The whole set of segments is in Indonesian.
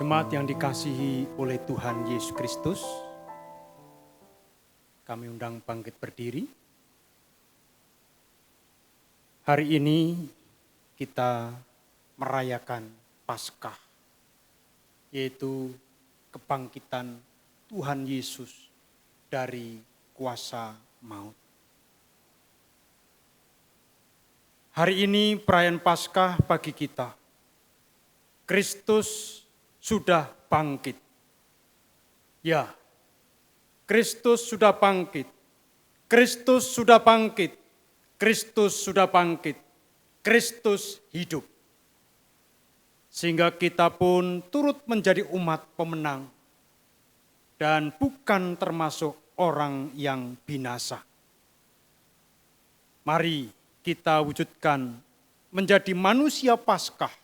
Jemaat yang dikasihi oleh Tuhan Yesus Kristus, kami undang bangkit berdiri. Hari ini kita merayakan Paskah, yaitu kebangkitan Tuhan Yesus dari kuasa maut. Hari ini perayaan Paskah bagi kita. Kristus sudah bangkit. Ya, Kristus sudah bangkit. Kristus sudah bangkit. Kristus sudah bangkit. Kristus hidup. Sehingga kita pun turut menjadi umat pemenang dan bukan termasuk orang yang binasa. Mari kita wujudkan menjadi manusia Paskah,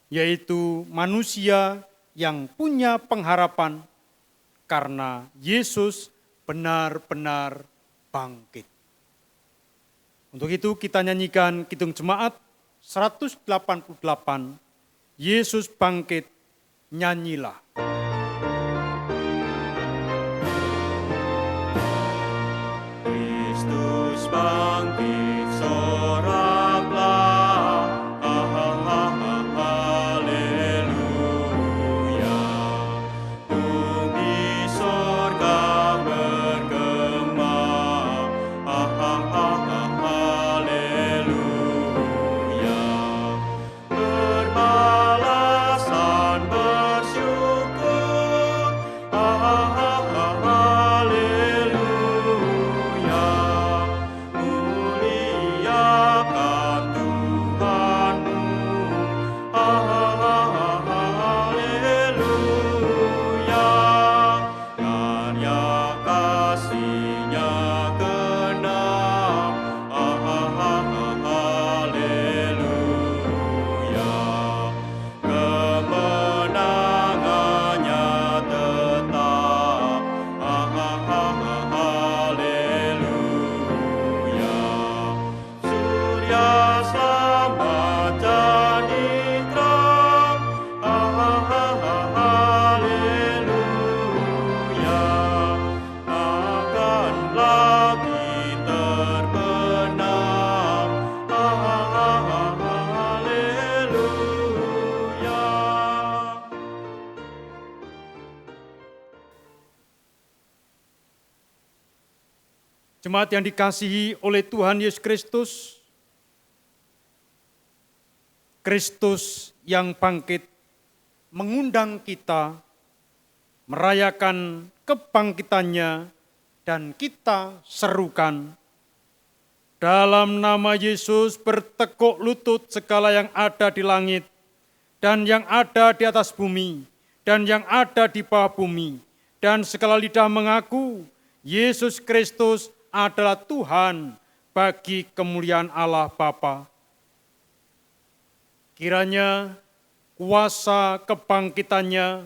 yaitu manusia yang punya pengharapan karena Yesus benar-benar bangkit. Untuk itu kita nyanyikan Kidung Jemaat 188, Yesus bangkit, nyanyilah. Kristus bangkit, soraklah. Jemaat yang dikasihi oleh Tuhan Yesus Kristus, Kristus yang bangkit mengundang kita merayakan kebangkitannya dan kita serukan. Dalam nama Yesus bertekuk lutut segala yang ada di langit dan yang ada di atas bumi dan yang ada di bawah bumi, dan segala lidah mengaku Yesus Kristus adalah Tuhan bagi kemuliaan Allah Bapa. Kiranya kuasa kebangkitannya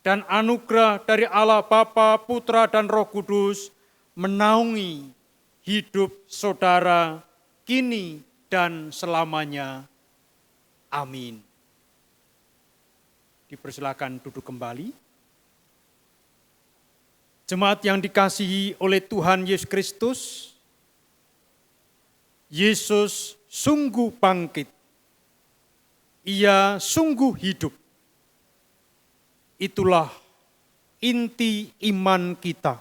dan anugerah dari Allah Bapa, Putra, dan Roh Kudus menaungi hidup saudara kini dan selamanya. Amin. Dipersilakan duduk kembali. Jemaat yang dikasihi oleh Tuhan Yesus Kristus, Yesus sungguh bangkit. Ia sungguh hidup. Itulah inti iman kita.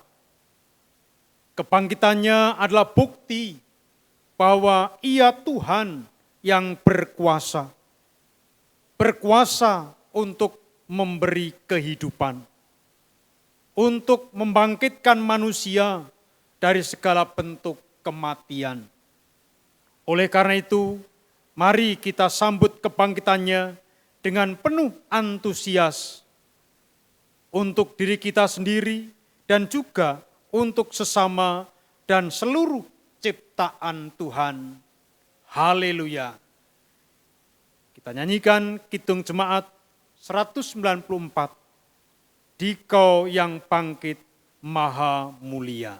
Kebangkitannya adalah bukti bahwa Ia Tuhan yang berkuasa. Berkuasa untuk memberi kehidupan. Untuk membangkitkan manusia dari segala bentuk kematian. Oleh karena itu, mari kita sambut kebangkitannya dengan penuh antusias untuk diri kita sendiri dan juga untuk sesama dan seluruh ciptaan Tuhan. Haleluya. Kita nyanyikan Kidung Jemaat 194. Dikau yang bangkit maha mulia.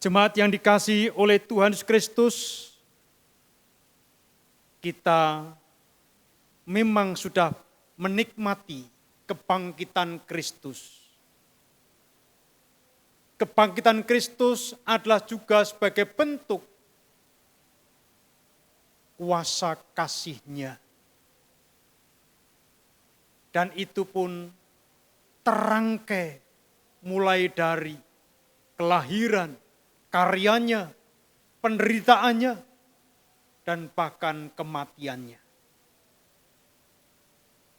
Jemaat yang dikasihi oleh Tuhan Yesus Kristus, kita memang sudah menikmati kebangkitan Kristus. Kebangkitan Kristus adalah juga sebagai bentuk kuasa kasih-Nya. Dan itu pun terangkai mulai dari kelahiran, karyanya, penderitaannya, dan bahkan kematiannya.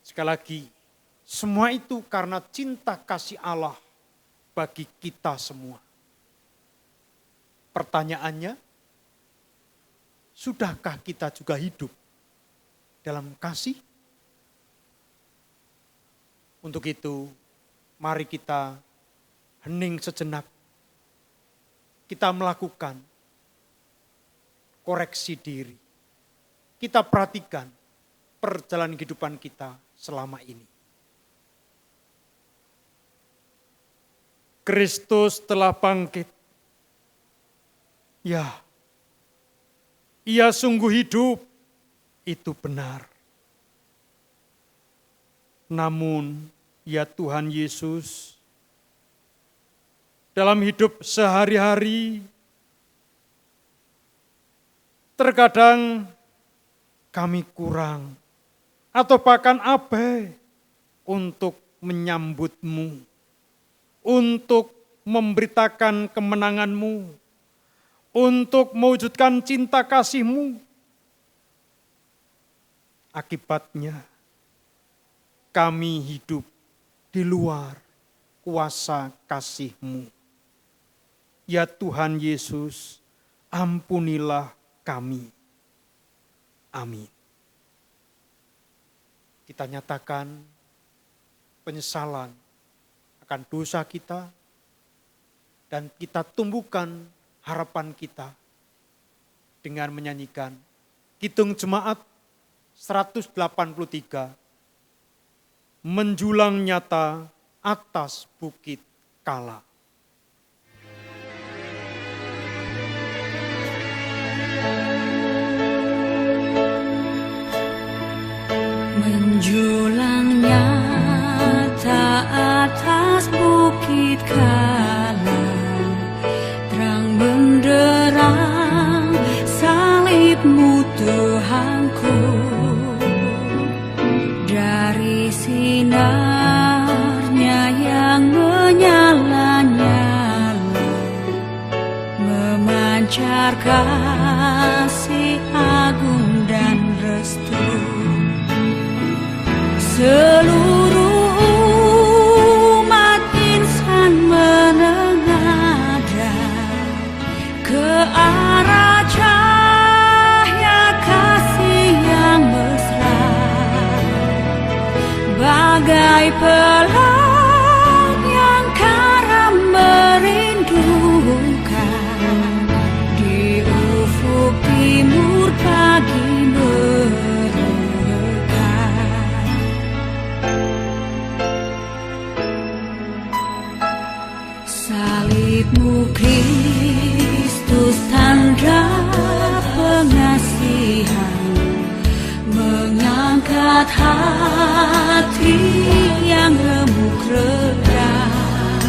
Sekali lagi, semua itu karena cinta kasih Allah bagi kita semua. Pertanyaannya, sudahkah kita juga hidup dalam kasih? Untuk itu, mari kita hening sejenak. Kita melakukan koreksi diri. Kita perhatikan perjalanan kehidupan kita selama ini. Kristus telah bangkit. Ya, Ia sungguh hidup, itu benar. Namun, ya Tuhan Yesus, dalam hidup sehari-hari, terkadang kami kurang atau bahkan abai untuk menyambut-Mu, untuk memberitakan kemenangan-Mu, untuk mewujudkan cinta kasih-Mu. Akibatnya, kami hidup di luar kuasa kasih-Mu. Ya Tuhan Yesus, ampunilah kami. Amin. Kita nyatakan penyesalan akan dosa kita dan kita tumbuhkan harapan kita dengan menyanyikan Kidung Jemaat 183, Menjulang Nyata Atas Bukit Kala. Menjulang nyata atas bukit Kala, terang benderang salib-Mu Tuhanku. Dari sinarnya yang menyala-nyala, memancar kasih agung dan restu. Seluruh umat insan menengadah ke arah cahaya kasih yang mesra, bagai pelang yang karam merindukan di ufuk timur pagi salib-Mu Kristus, tanda pengasihan, mengangkat hati yang remuk redam,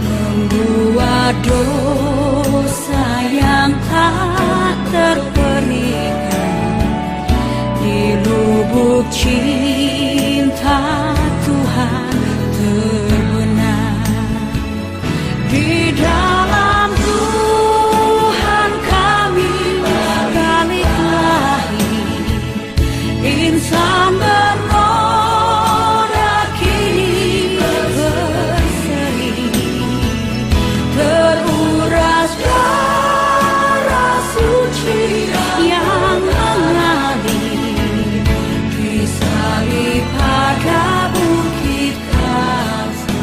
membuat dosa yang tak terperikan di lubuk cinta Tuhan terbenar. Di dalam Tuhan kami balik lahir, insan bernoda kini berseri, teruras darah suci yang mengalir di salib pada bukit Kalsari.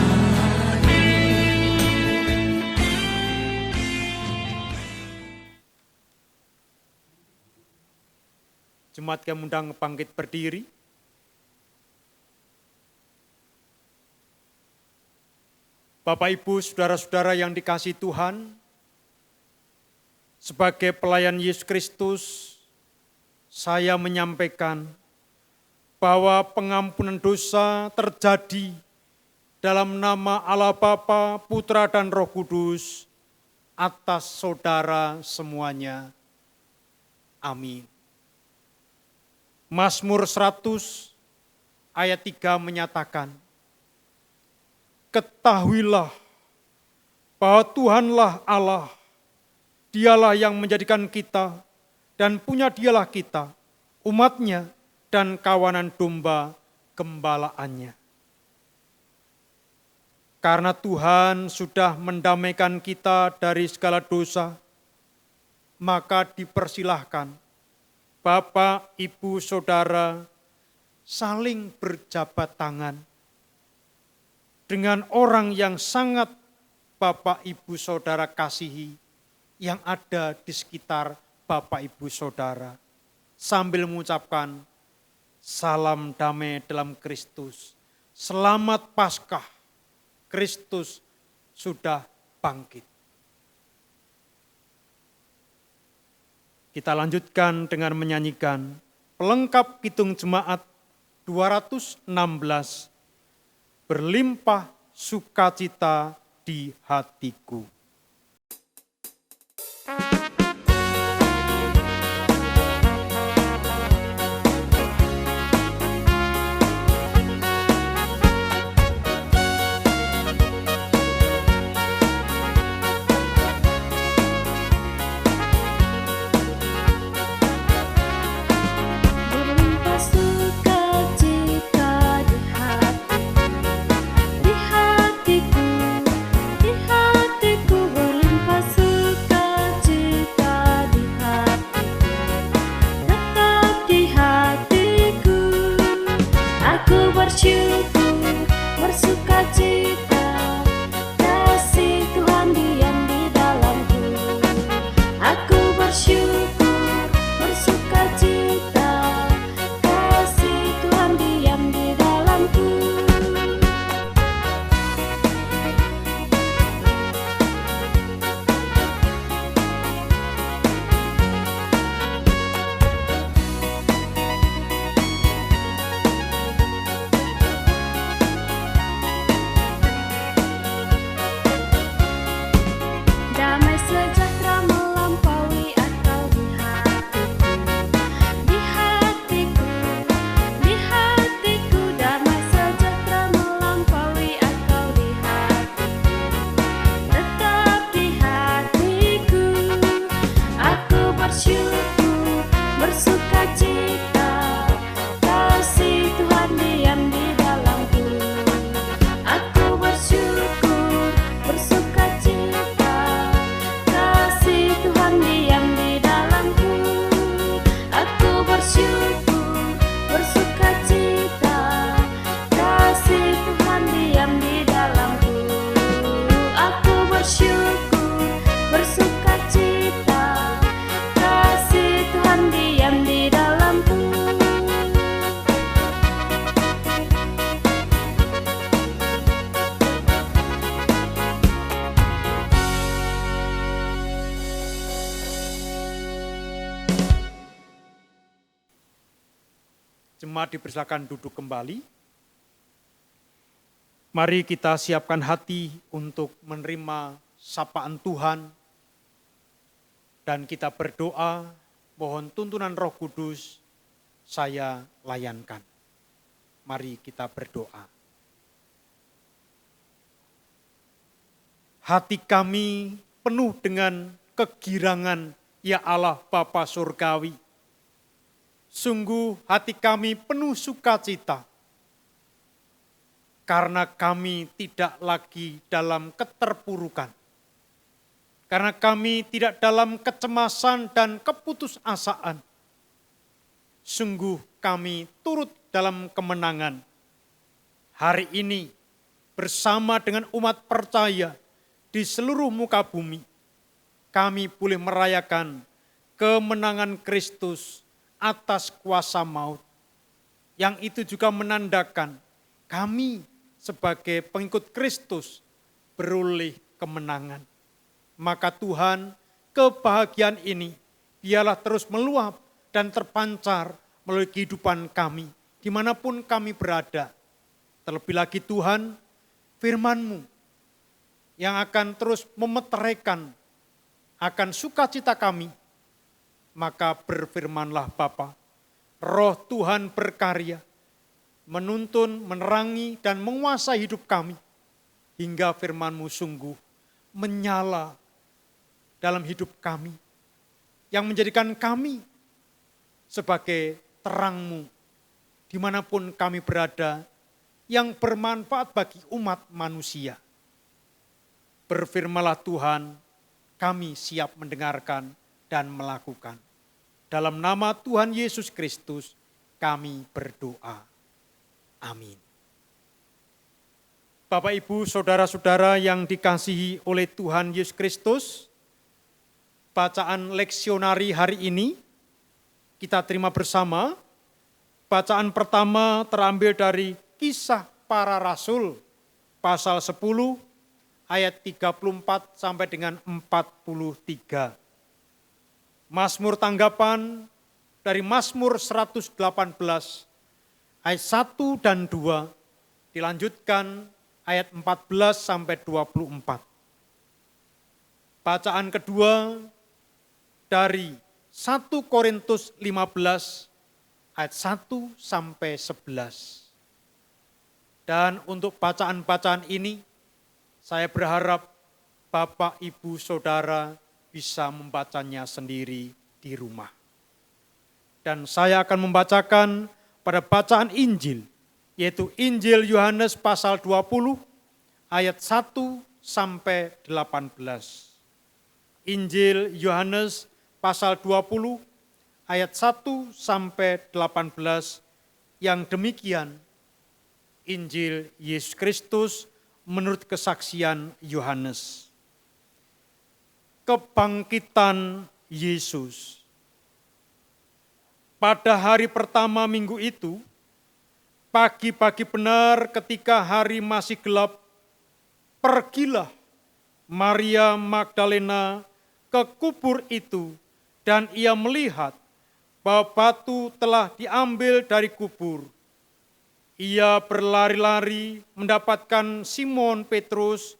Jemaat yang undang bangkit berdiri. Bapak Ibu, saudara-saudara yang dikasihi Tuhan, sebagai pelayan Yesus Kristus, saya menyampaikan bahwa pengampunan dosa terjadi dalam nama Allah Bapa, Putra, dan Roh Kudus atas saudara semuanya. Amin. Mazmur 100 ayat 3 menyatakan, ketahuilah bahwa Tuhanlah Allah, Dialah yang menjadikan kita dan punya Dialah kita, umatnya dan kawanan domba gembalaannya. Karena Tuhan sudah mendamaikan kita dari segala dosa, maka dipersilahkan Bapak, Ibu, Saudara saling berjabat tangan dengan orang yang sangat Bapak, Ibu, Saudara kasihi, yang ada di sekitar Bapak, Ibu, Saudara, sambil mengucapkan salam damai dalam Kristus, selamat Paskah, Kristus sudah bangkit. Kita lanjutkan dengan menyanyikan pelengkap Kidung Jemaat 216, berlimpah sukacita di hatiku. Berlimpah sukacita di hatiku, berlimpah sukacita di hatiku, tetap di hatiku. Aku bersyukur, bersukacita, kasih Tuhan diam di dalamku. Aku bersyukur, bersukacita, kasih Tuhan diam di dalamku. Damai sejahtera melampaui akal di hatiku, damai sejahtera melampaui akal di hatiku, tetap di hatiku. Aku bersyukur, bersukacita, kasih Tuhan diam di dalamku. Aku bersyukur, bersukacita, kasih Tuhan diam di dalamku. Aku bersyukur, bersukacita, kasih Tuhan diam di dalamku. Aku bersyukur, bersukacita, kasih Tuhan diam di dalamku. Jemaat dipersilakan duduk kembali. Mari kita siapkan hati untuk menerima sapaan Tuhan. Dan kita berdoa, mohon tuntunan Roh Kudus, saya layankan. Mari kita berdoa. Hati kami penuh dengan kegirangan, ya Allah Bapa Surgawi. Sungguh hati kami penuh sukacita, karena kami tidak lagi dalam keterpurukan. Karena kami tidak dalam kecemasan dan keputusasaan. Sungguh kami turut dalam kemenangan. Hari ini bersama dengan umat percaya di seluruh muka bumi, kami boleh merayakan kemenangan Kristus atas kuasa maut. Yang itu juga menandakan kami sebagai pengikut Kristus beroleh kemenangan. Maka Tuhan, kebahagiaan ini biarlah terus meluap dan terpancar melalui kehidupan kami, dimanapun kami berada. Terlebih lagi Tuhan, firman-Mu yang akan terus memeteraikan akan sukacita kami, maka berfirmanlah Bapa, Roh Tuhan berkarya, menuntun, menerangi, dan menguasai hidup kami, hingga firman-Mu sungguh menyala dalam hidup kami, yang menjadikan kami sebagai terang-Mu, dimanapun kami berada, yang bermanfaat bagi umat manusia. Berfirmanlah Tuhan, kami siap mendengarkan dan melakukan. Dalam nama Tuhan Yesus Kristus, kami berdoa. Amin. Bapak, Ibu, saudara-saudara yang dikasihi oleh Tuhan Yesus Kristus, bacaan leksionari hari ini kita terima bersama. Bacaan pertama terambil dari Kisah Para Rasul, pasal 10, ayat 34 sampai dengan 43. Mazmur tanggapan dari Mazmur 118, ayat 1 dan 2, dilanjutkan ayat 14 sampai 24. Bacaan kedua dari 1 Korintus 15, ayat 1 sampai 11. Dan untuk bacaan-bacaan ini, saya berharap Bapak, Ibu, Saudara bisa membacanya sendiri di rumah. Dan saya akan membacakan pada bacaan Injil, yaitu Injil Yohanes pasal 20, ayat 1 sampai 18. Injil Yohanes pasal 20, ayat 1 sampai 18, yang demikian Injil Yesus Kristus menurut kesaksian Yohanes. Kebangkitan Yesus. Pada hari pertama minggu itu, pagi-pagi benar ketika hari masih gelap, pergilah Maria Magdalena ke kubur itu dan ia melihat bahwa batu telah diambil dari kubur. Ia berlari-lari mendapatkan Simon Petrus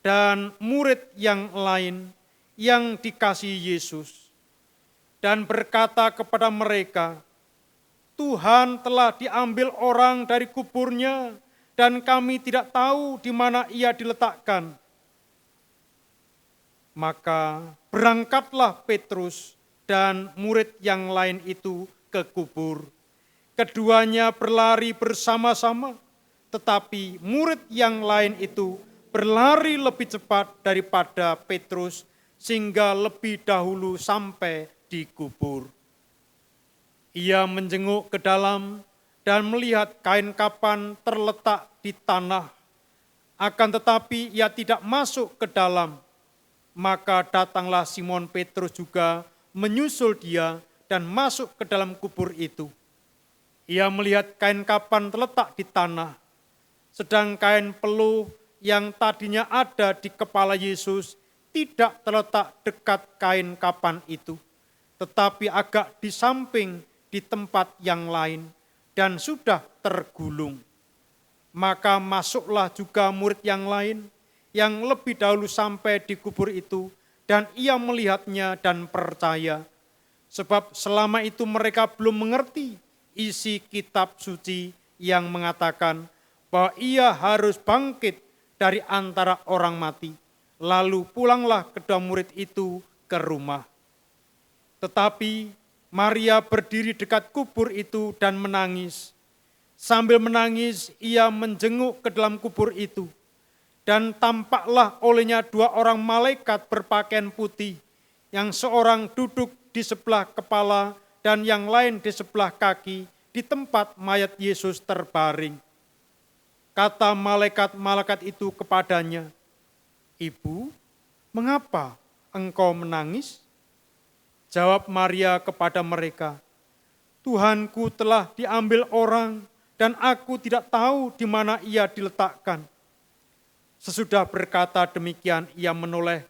dan murid yang lain yang dikasihi Yesus, dan berkata kepada mereka, Tuhan telah diambil orang dari kuburnya dan kami tidak tahu di mana ia diletakkan. Maka berangkatlah Petrus dan murid yang lain itu ke kubur. Keduanya berlari bersama-sama, tetapi murid yang lain itu berlari lebih cepat daripada Petrus, sehingga lebih dahulu sampai di kubur. Ia menjenguk ke dalam dan melihat kain kapan terletak di tanah, akan tetapi ia tidak masuk ke dalam. Maka datanglah Simon Petrus juga menyusul dia dan masuk ke dalam kubur itu. Ia melihat kain kapan terletak di tanah, sedang kain peluh yang tadinya ada di kepala Yesus tidak terletak dekat kain kapan itu, tetapi agak di samping di tempat yang lain dan sudah tergulung. Maka masuklah juga murid yang lain yang lebih dahulu sampai di kubur itu, dan ia melihatnya dan percaya, sebab selama itu mereka belum mengerti isi kitab suci yang mengatakan bahwa ia harus bangkit dari antara orang mati. Lalu pulanglah kedua murid itu ke rumah. Tetapi Maria berdiri dekat kubur itu dan menangis. Sambil menangis ia menjenguk ke dalam kubur itu. Dan tampaklah olehnya dua orang malaikat berpakaian putih, yang seorang duduk di sebelah kepala dan yang lain di sebelah kaki di tempat mayat Yesus terbaring. Kata malaikat-malaikat itu kepadanya, Ibu, mengapa engkau menangis? Jawab Maria kepada mereka, Tuhanku telah diambil orang dan aku tidak tahu di mana ia diletakkan. Sesudah berkata demikian, ia menoleh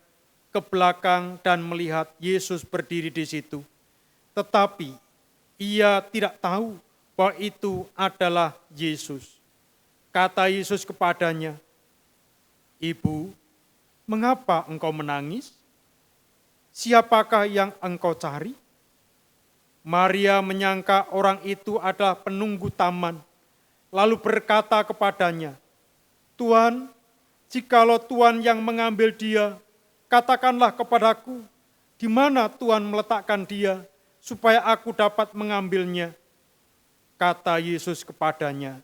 ke belakang dan melihat Yesus berdiri di situ. Tetapi ia tidak tahu bahwa itu adalah Yesus. Kata Yesus kepadanya, "Ibu, mengapa engkau menangis? Siapakah yang engkau cari?" Maria menyangka orang itu adalah penunggu taman, lalu berkata kepadanya, "Tuhan, jikalau Tuhan yang mengambil dia, katakanlah kepadaku, di mana Tuhan meletakkan dia, supaya aku dapat mengambilnya." Kata Yesus kepadanya,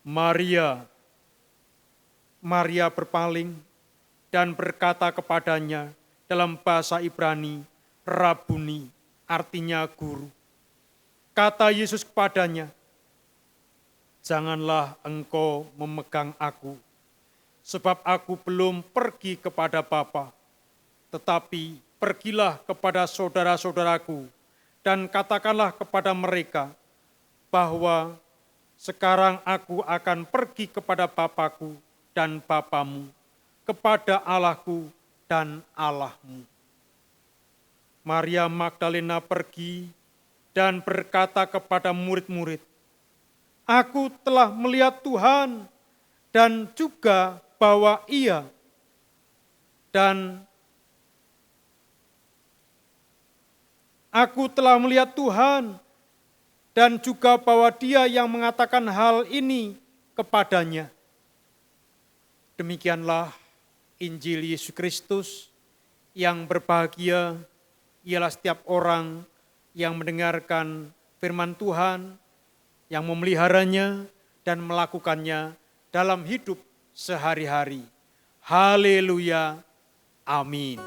"Maria." Maria berpaling dan berkata kepadanya dalam bahasa Ibrani, "Rabuni," artinya guru. Kata Yesus kepadanya, "Janganlah engkau memegang aku, sebab aku belum pergi kepada Bapa. Tetapi pergilah kepada saudara-saudaraku dan katakanlah kepada mereka bahwa sekarang aku akan pergi kepada Bapakku dan Bapamu, kepada Allahku dan Allahmu." Maria Magdalena pergi dan berkata kepada murid-murid, "Aku telah melihat Tuhan dan juga bahwa Ia dan aku telah melihat Tuhan dan juga bahwa Dia yang mengatakan hal ini kepadanya." Demikianlah Injil Yesus Kristus. Yang berbahagia ialah setiap orang yang mendengarkan firman Tuhan, yang memeliharanya dan melakukannya dalam hidup sehari-hari. Haleluya. Amin.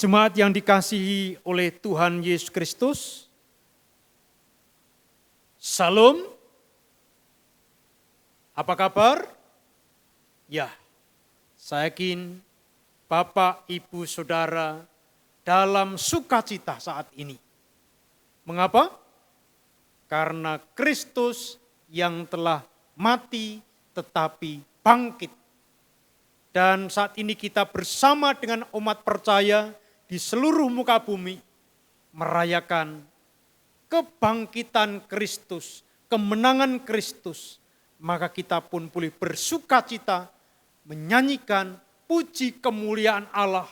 Jemaat yang dikasihi oleh Tuhan Yesus Kristus, Salam. Apa kabar? Ya, saya yakin Bapak, Ibu, Saudara dalam sukacita saat ini. Mengapa? Karena Kristus yang telah mati tetapi bangkit. Dan saat ini kita bersama dengan umat percaya di seluruh muka bumi merayakan kebangkitan Kristus, kemenangan Kristus. Maka kita pun boleh bersukacita menyanyikan puji kemuliaan Allah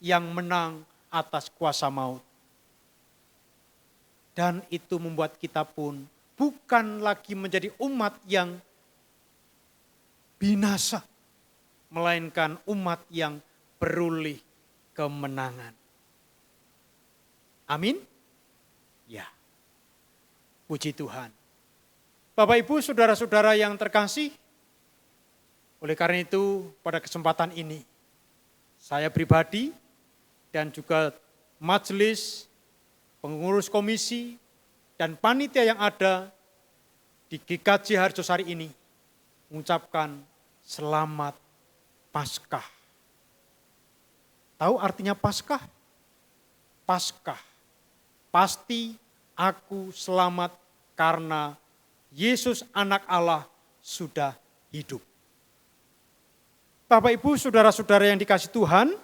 yang menang atas kuasa maut. Dan itu membuat kita pun bukan lagi menjadi umat yang binasa, melainkan umat yang beroleh kemenangan. Amin. Ya. Puji Tuhan. Bapak, Ibu, saudara-saudara yang terkasih, oleh karena itu pada kesempatan ini saya pribadi dan juga majelis, pengurus komisi dan panitia yang ada di GKJ Harjosari ini mengucapkan selamat Paskah. Tahu artinya Paskah? Paskah. Pasti aku selamat karena Yesus anak Allah sudah hidup. Bapak, Ibu, saudara-saudara yang dikasihi Tuhan,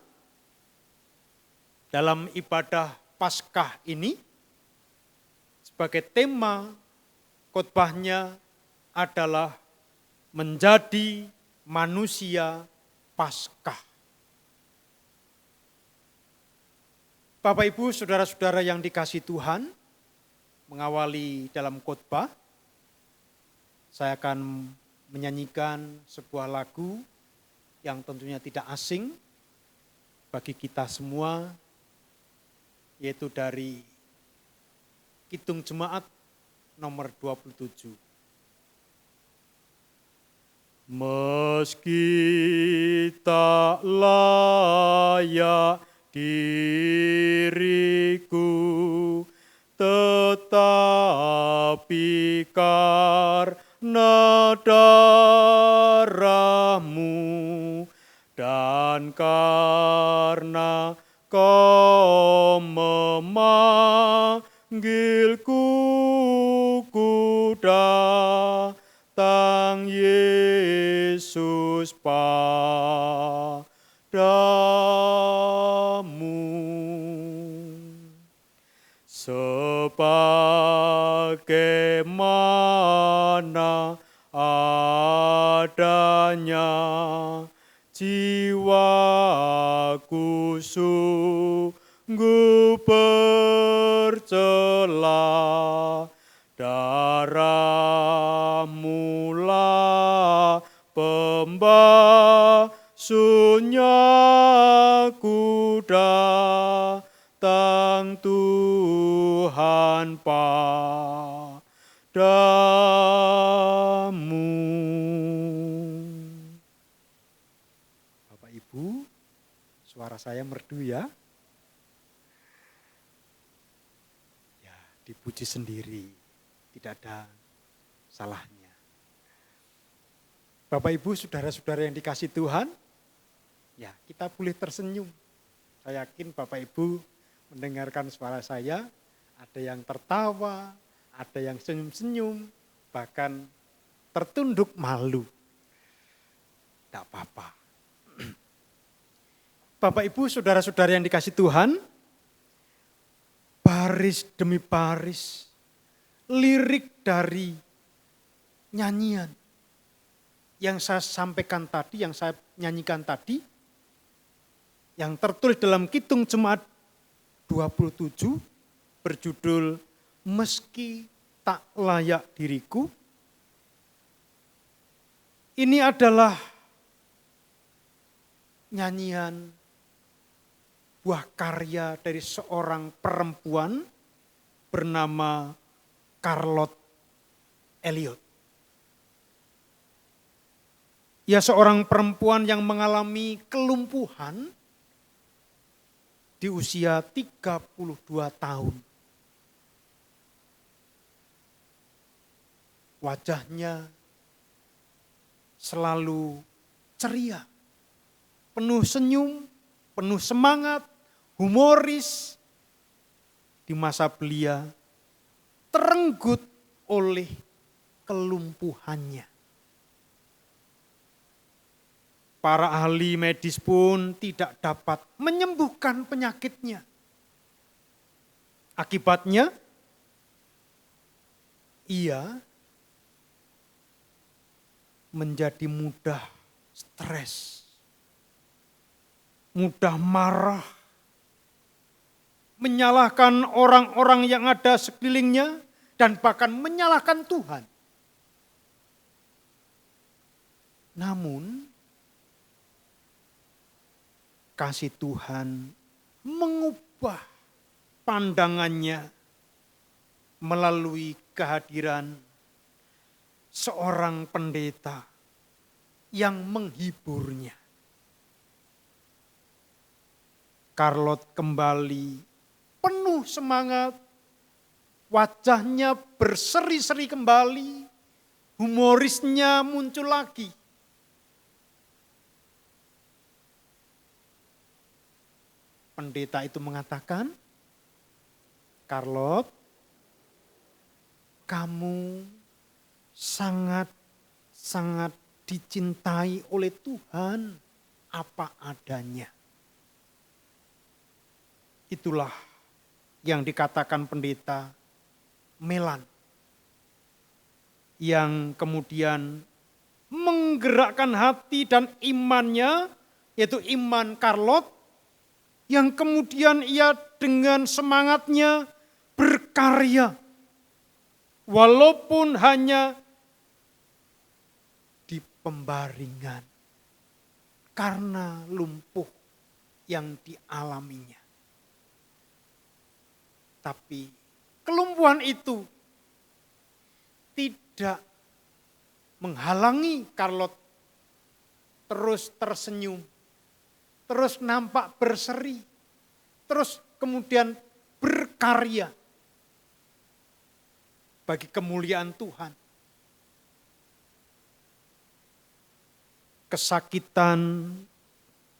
dalam ibadah Paskah ini sebagai tema khotbahnya adalah menjadi manusia Paskah. Bapak, Ibu, saudara-saudara yang dikasihi Tuhan, mengawali dalam khotbah, saya akan menyanyikan sebuah lagu yang tentunya tidak asing bagi kita semua, yaitu dari Kidung Jemaat nomor 27. Meski tak layak diriku, tetapi karena darah-Mu dan karena Kau memanggilku, ku datang Yesus padamu. Sebagaimana adanya jiwaku sungguh bercela, darah-Mu lah pembasuhnya, ku datang Tuhan padamu. Bapak Ibu, suara saya merdu ya? Ya, dipuji sendiri, tidak ada salahnya. Bapak Ibu, saudara-saudara yang dikasih Tuhan, ya kita boleh tersenyum. Saya yakin Bapak Ibu mendengarkan suara saya, ada yang tertawa, ada yang senyum-senyum, bahkan tertunduk malu. Tidak apa-apa. Bapak Ibu, saudara-saudara yang dikasih Tuhan, baris demi baris, lirik dari nyanyian yang saya sampaikan tadi, yang saya nyanyikan tadi, yang tertulis dalam Kidung Jemaat 27 berjudul Meski Tak Layak Diriku. Ini adalah nyanyian buah karya dari seorang perempuan bernama Charlotte Elliott. Ia seorang perempuan yang mengalami kelumpuhan di usia 32 tahun. Wajahnya selalu ceria, penuh senyum, penuh semangat, humoris. Di masa belia terenggut oleh kelumpuhannya. Para ahli medis pun tidak dapat menyembuhkan penyakitnya. Akibatnya, ia menjadi mudah stres, mudah marah, menyalahkan orang-orang yang ada sekelilingnya, dan bahkan menyalahkan Tuhan. Namun, kasih Tuhan mengubah pandangannya melalui kehadiran seorang pendeta yang menghiburnya. Charlotte kembali penuh semangat, wajahnya berseri-seri kembali, humorisnya muncul lagi. Pendeta itu mengatakan, Charlotte, kamu sangat dicintai oleh Tuhan apa adanya. Itulah yang dikatakan pendeta Melan, yang kemudian menggerakkan hati dan imannya, yaitu iman Charlotte, yang kemudian ia dengan semangatnya berkarya, walaupun hanya di pembaringan karena lumpuh yang dialaminya. Tapi kelumpuhan itu tidak menghalangi Charlotte terus tersenyum, terus nampak berseri, terus kemudian berkarya bagi kemuliaan Tuhan. Kesakitan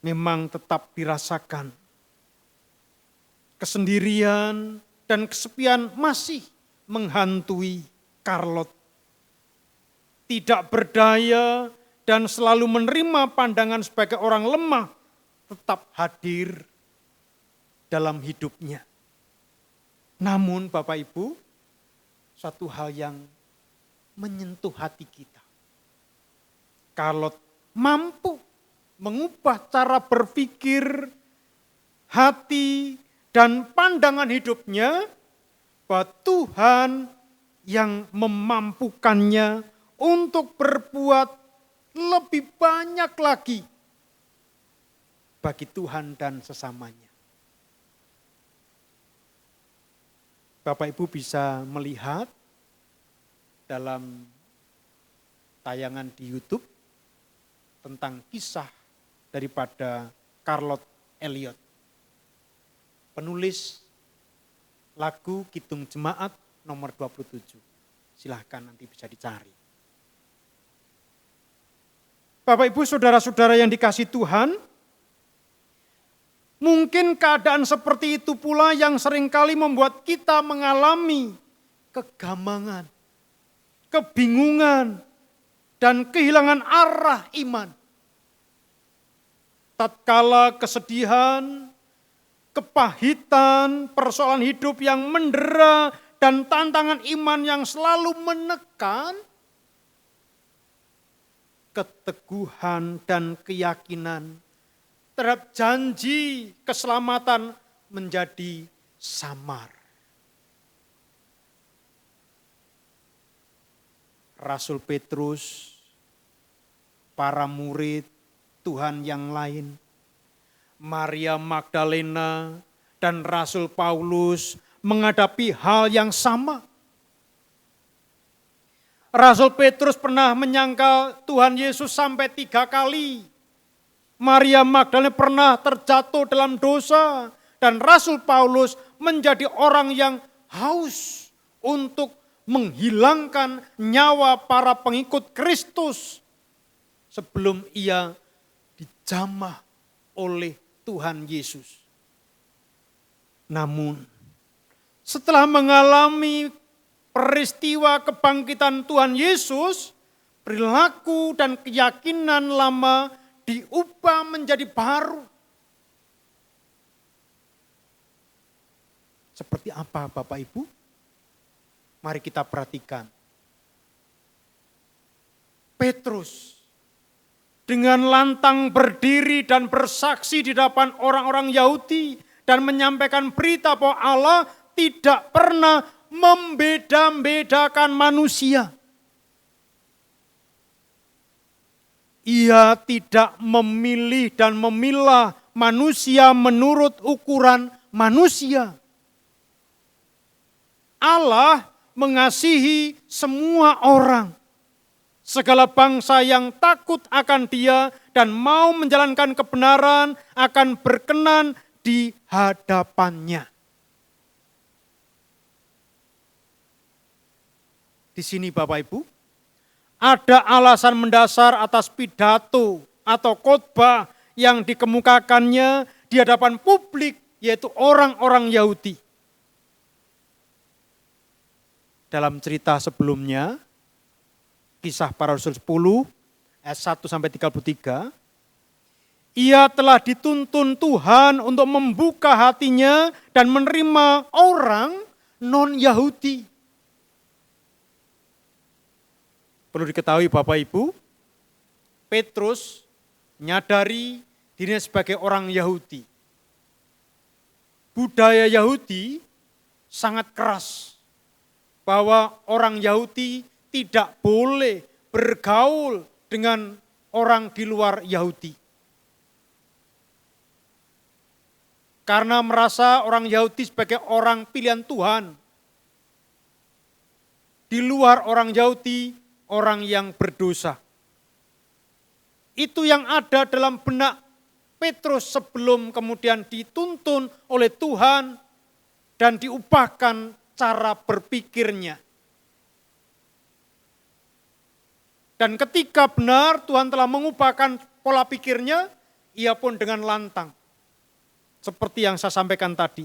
memang tetap dirasakan. Kesendirian dan kesepian masih menghantui Charlotte. Tidak berdaya dan selalu menerima pandangan sebagai orang lemah tetap hadir dalam hidupnya. Namun Bapak Ibu, satu hal yang menyentuh hati kita. Charlotte mampu mengubah cara berpikir, hati, dan pandangan hidupnya bahwa Tuhan yang memampukannya untuk berbuat lebih banyak lagi bagi Tuhan dan sesamanya. Bapak Ibu bisa melihat dalam tayangan di YouTube tentang kisah daripada Charlotte Elliott, penulis lagu Kidung Jemaat nomor 27. Silahkan nanti bisa dicari. Bapak Ibu saudara-saudara yang dikasihi Tuhan, mungkin keadaan seperti itu pula yang seringkali membuat kita mengalami kegamangan, kebingungan, dan kehilangan arah iman. Tatkala kesedihan, kepahitan, persoalan hidup yang mendera, dan tantangan iman yang selalu menekan, keteguhan dan keyakinan terhadap janji keselamatan menjadi samar. Rasul Petrus, para murid Tuhan yang lain, Maria Magdalena dan Rasul Paulus menghadapi hal yang sama. Rasul Petrus pernah menyangkal Tuhan Yesus sampai 3 kali. Maria Magdalena pernah terjatuh dalam dosa. Dan Rasul Paulus menjadi orang yang haus untuk menghilangkan nyawa para pengikut Kristus sebelum ia dijamah oleh Tuhan Yesus. Namun setelah mengalami peristiwa kebangkitan Tuhan Yesus, perilaku dan keyakinan lama diubah menjadi baru. Seperti apa Bapak Ibu? Mari kita perhatikan. Petrus dengan lantang berdiri dan bersaksi di depan orang-orang Yahudi dan menyampaikan berita bahwa Allah tidak pernah membeda-bedakan manusia. Ia tidak memilih dan memilah manusia menurut ukuran manusia. Allah mengasihi semua orang, segala bangsa yang takut akan Dia dan mau menjalankan kebenaran akan berkenan di hadapannya. Di sini Bapak Ibu, ada alasan mendasar atas pidato atau khotbah yang dikemukakannya di hadapan publik, yaitu orang-orang Yahudi. Dalam cerita sebelumnya, Kisah Para Rasul 10, ayat 1-33, ia telah dituntun Tuhan untuk membuka hatinya dan menerima orang non-Yahudi. Perlu diketahui Bapak Ibu, Petrus menyadari dirinya sebagai orang Yahudi. Budaya Yahudi sangat keras, bahwa orang Yahudi tidak boleh bergaul dengan orang di luar Yahudi. Karena merasa orang Yahudi sebagai orang pilihan Tuhan. Di luar orang Yahudi, orang yang berdosa. Itu yang ada dalam benak Petrus sebelum kemudian dituntun oleh Tuhan dan diubahkan cara berpikirnya. Dan ketika benar Tuhan telah mengubahkan pola pikirnya, ia pun dengan lantang. Seperti yang saya sampaikan tadi.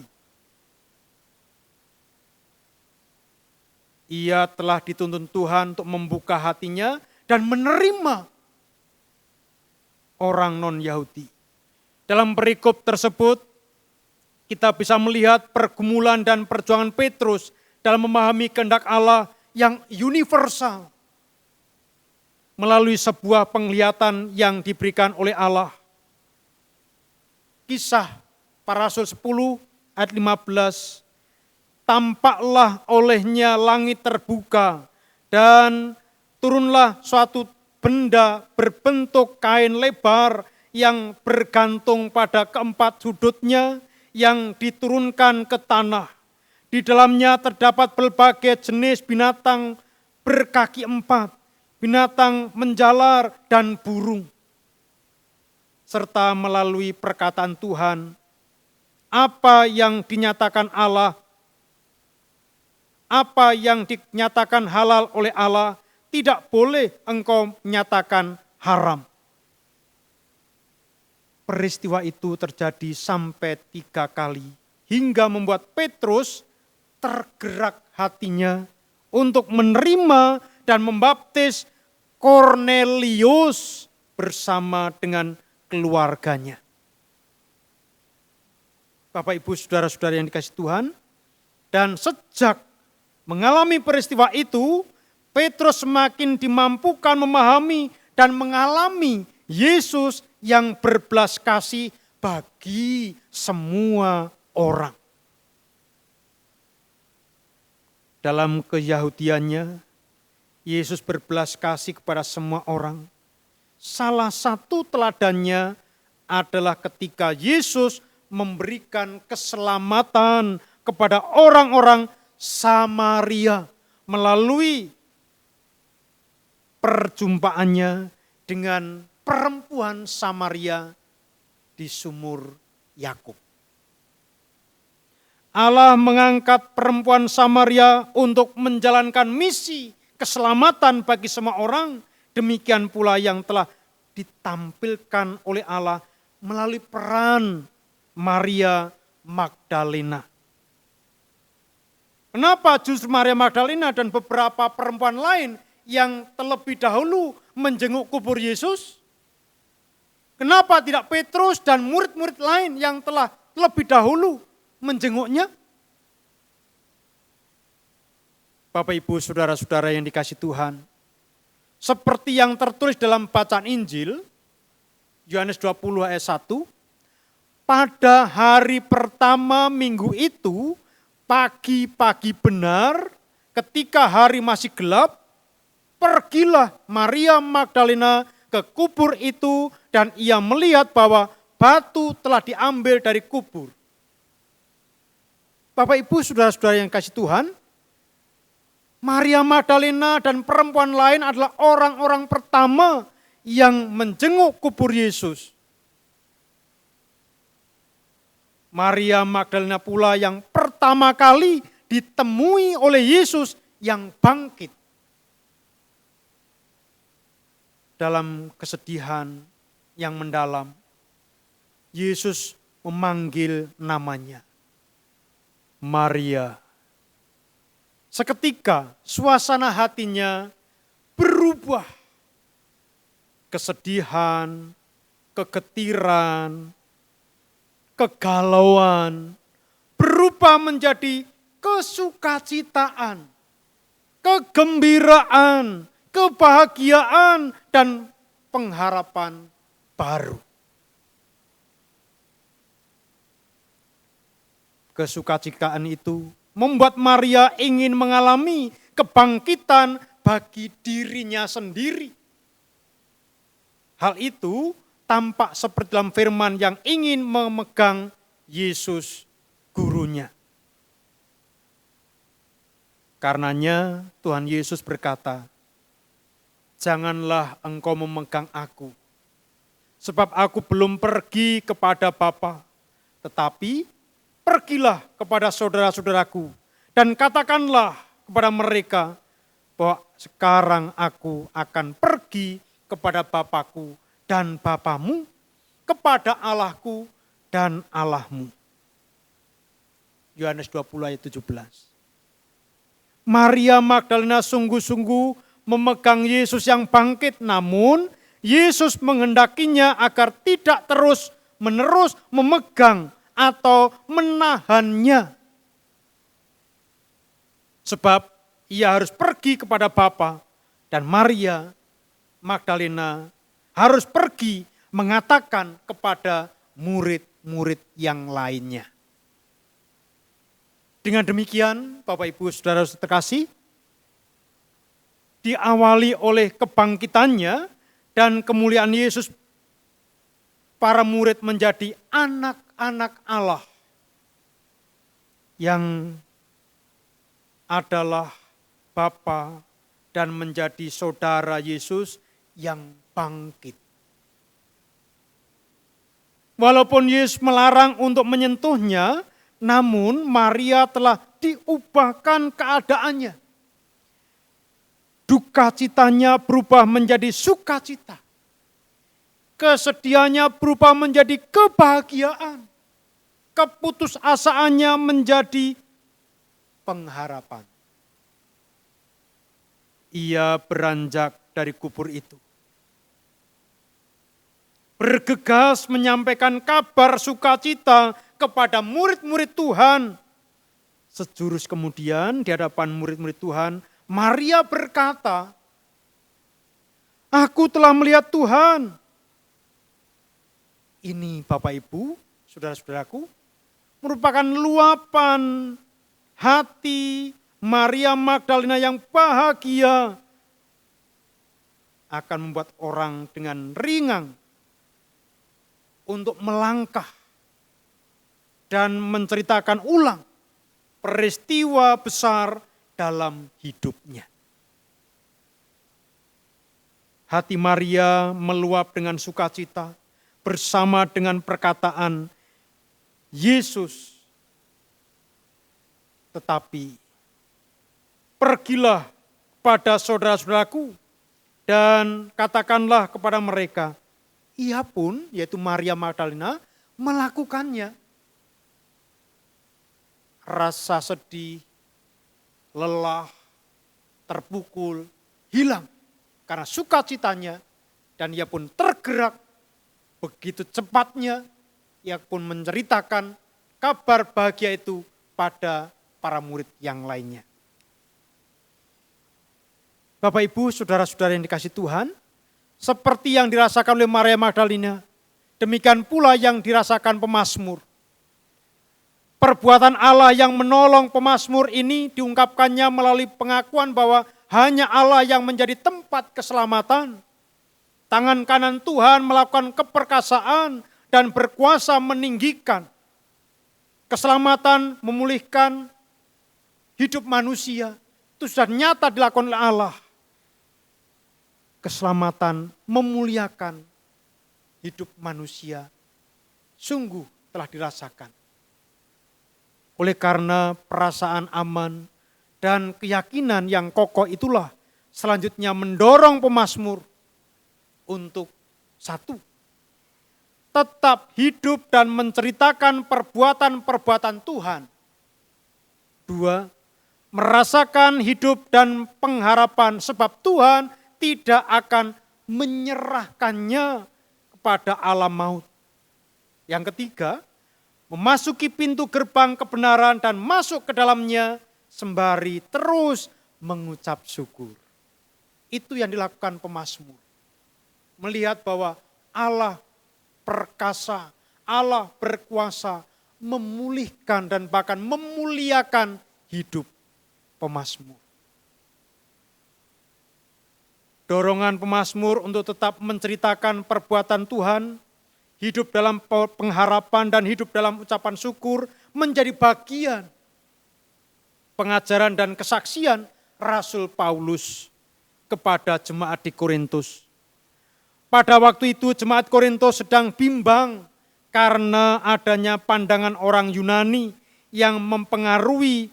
Ia telah dituntun Tuhan untuk membuka hatinya dan menerima orang non-Yahudi. Dalam perikop tersebut, kita bisa melihat pergumulan dan perjuangan Petrus dalam memahami kehendak Allah yang universal melalui sebuah penglihatan yang diberikan oleh Allah. Kisah Para Rasul 10 ayat 15, tampaklah olehnya langit terbuka dan turunlah suatu benda berbentuk kain lebar yang bergantung pada keempat sudutnya yang diturunkan ke tanah. Di dalamnya terdapat berbagai jenis binatang berkaki empat, binatang menjalar dan burung. Serta melalui perkataan Tuhan, apa yang dinyatakan Allah, apa yang dinyatakan halal oleh Allah, tidak boleh engkau nyatakan haram. Peristiwa itu terjadi sampai 3 kali, hingga membuat Petrus tergerak hatinya untuk menerima dan membaptis Kornelius bersama dengan keluarganya. Bapak, Ibu, saudara-saudara yang dikasihi Tuhan, dan sejak mengalami peristiwa itu, Petrus semakin dimampukan memahami dan mengalami Yesus yang berbelas kasih bagi semua orang. Dalam keyahudiannya, Yesus berbelas kasih kepada semua orang. Salah satu teladannya adalah ketika Yesus memberikan keselamatan kepada orang-orang Samaria melalui perjumpaannya dengan perempuan Samaria di sumur Yakub. Allah mengangkat perempuan Samaria untuk menjalankan misi keselamatan bagi semua orang. Demikian pula yang telah ditampilkan oleh Allah melalui peran Maria Magdalena. Kenapa justru Maria Magdalena dan beberapa perempuan lain yang terlebih dahulu menjenguk kubur Yesus? Kenapa tidak Petrus dan murid-murid lain yang telah lebih dahulu menjenguknya? Bapak, Ibu, saudara-saudara yang dikasihi Tuhan, seperti yang tertulis dalam bacaan Injil, Yohanes 20 ayat 1, pada hari pertama minggu itu, pagi-pagi benar, ketika hari masih gelap, pergilah Maria Magdalena ke kubur itu dan ia melihat bahwa batu telah diambil dari kubur. Bapak, Ibu, saudara-saudara yang kasih Tuhan, Maria Magdalena dan perempuan lain adalah orang-orang pertama yang menjenguk kubur Yesus. Maria Magdalena pula yang pertama kali ditemui oleh Yesus yang bangkit. Dalam kesedihan yang mendalam, Yesus memanggil namanya, Maria. Seketika suasana hatinya berubah. Kesedihan, kegetiran, kegalauan berubah menjadi kesukacitaan, kegembiraan, kebahagiaan, dan pengharapan baru. Kesukacitaan itu membuat Maria ingin mengalami kebangkitan bagi dirinya sendiri. Hal itu tampak seperti dalam firman yang ingin memegang Yesus gurunya. Karenanya Tuhan Yesus berkata, janganlah engkau memegang aku, sebab aku belum pergi kepada Bapa, tetapi pergilah kepada saudara-saudaraku dan katakanlah kepada mereka bahwa sekarang aku akan pergi kepada Bapakku dan Bapamu, kepada Allahku dan Allahmu. Yohanes 20 ayat 17. Maria Magdalena sungguh-sungguh memegang Yesus yang bangkit, namun Yesus menghendakinya agar tidak terus-menerus memegang atau menahannya. Sebab ia harus pergi kepada Bapa, dan Maria Magdalena harus pergi mengatakan kepada murid-murid yang lainnya. Dengan demikian, Bapak Ibu Saudara terkasih, diawali oleh kebangkitannya dan kemuliaan Yesus, para murid menjadi anak-anak Allah yang adalah Bapa dan menjadi saudara Yesus yang bangkit. Walaupun Yesus melarang untuk menyentuhnya, namun Maria telah diubahkan keadaannya. Duka citanya berubah menjadi sukacita. Kesedihannya berubah menjadi kebahagiaan. Keputusasaannya menjadi pengharapan. Ia beranjak dari kubur itu, bergegas menyampaikan kabar sukacita kepada murid-murid Tuhan. Sejurus kemudian di hadapan murid-murid Tuhan, Maria berkata, "Aku telah melihat Tuhan." Ini Bapak Ibu, saudara-saudaraku, merupakan luapan hati Maria Magdalena yang bahagia, akan membuat orang dengan ringan untuk melangkah dan menceritakan ulang peristiwa besar dalam hidupnya. Hati Maria meluap dengan sukacita bersama dengan perkataan Yesus. Tetapi pergilah pada saudara-saudaraku dan katakanlah kepada mereka. Ia pun, yaitu Maria Magdalena, melakukannya. Rasa sedih, lelah, terpukul, hilang karena sukacitanya, dan ia pun tergerak begitu cepatnya. Ia pun menceritakan kabar bahagia itu pada para murid yang lainnya. Bapak Ibu, saudara-saudara yang dikasihi Tuhan, seperti yang dirasakan oleh Maria Magdalena, demikian pula yang dirasakan pemazmur. Perbuatan Allah yang menolong pemazmur ini diungkapkannya melalui pengakuan bahwa hanya Allah yang menjadi tempat keselamatan. Tangan kanan Tuhan melakukan keperkasaan dan berkuasa meninggikan. Keselamatan memulihkan hidup manusia. Itu sudah nyata dilakukan oleh Allah. Keselamatan memuliakan hidup manusia. Sungguh telah dirasakan. Oleh karena perasaan aman dan keyakinan yang kokoh itulah selanjutnya mendorong pemazmur untuk satu, tetap hidup dan menceritakan perbuatan-perbuatan Tuhan. Dua, merasakan hidup dan pengharapan sebab Tuhan tidak akan menyerahkannya kepada alam maut. Yang ketiga, memasuki pintu gerbang kebenaran dan masuk ke dalamnya sembari terus mengucap syukur. Itu yang dilakukan pemazmur. Melihat bahwa Allah perkasa, Allah berkuasa memulihkan dan bahkan memuliakan hidup pemazmur. Dorongan pemazmur untuk tetap menceritakan perbuatan Tuhan, hidup dalam pengharapan dan hidup dalam ucapan syukur menjadi bagian pengajaran dan kesaksian Rasul Paulus kepada jemaat di Korintus. Pada waktu itu jemaat Korintus sedang bimbang karena adanya pandangan orang Yunani yang mempengaruhi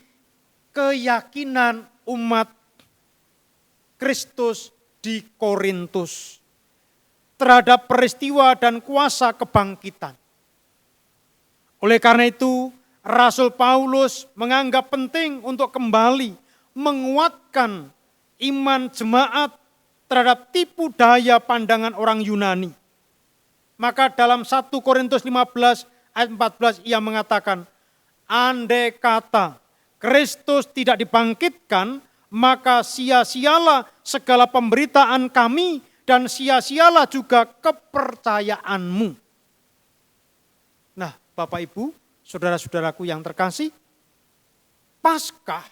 keyakinan umat Kristus di Korintus terhadap peristiwa dan kuasa kebangkitan. Oleh karena itu, Rasul Paulus menganggap penting untuk kembali menguatkan iman jemaat terhadap tipu daya pandangan orang Yunani. Maka dalam 1 Korintus 15 ayat 14 ia mengatakan, andai kata Kristus tidak dibangkitkan, maka sia-sialah segala pemberitaan kami dan sia-sialah juga kepercayaanmu. Nah, Bapak Ibu, saudara-saudaraku yang terkasih, Paskah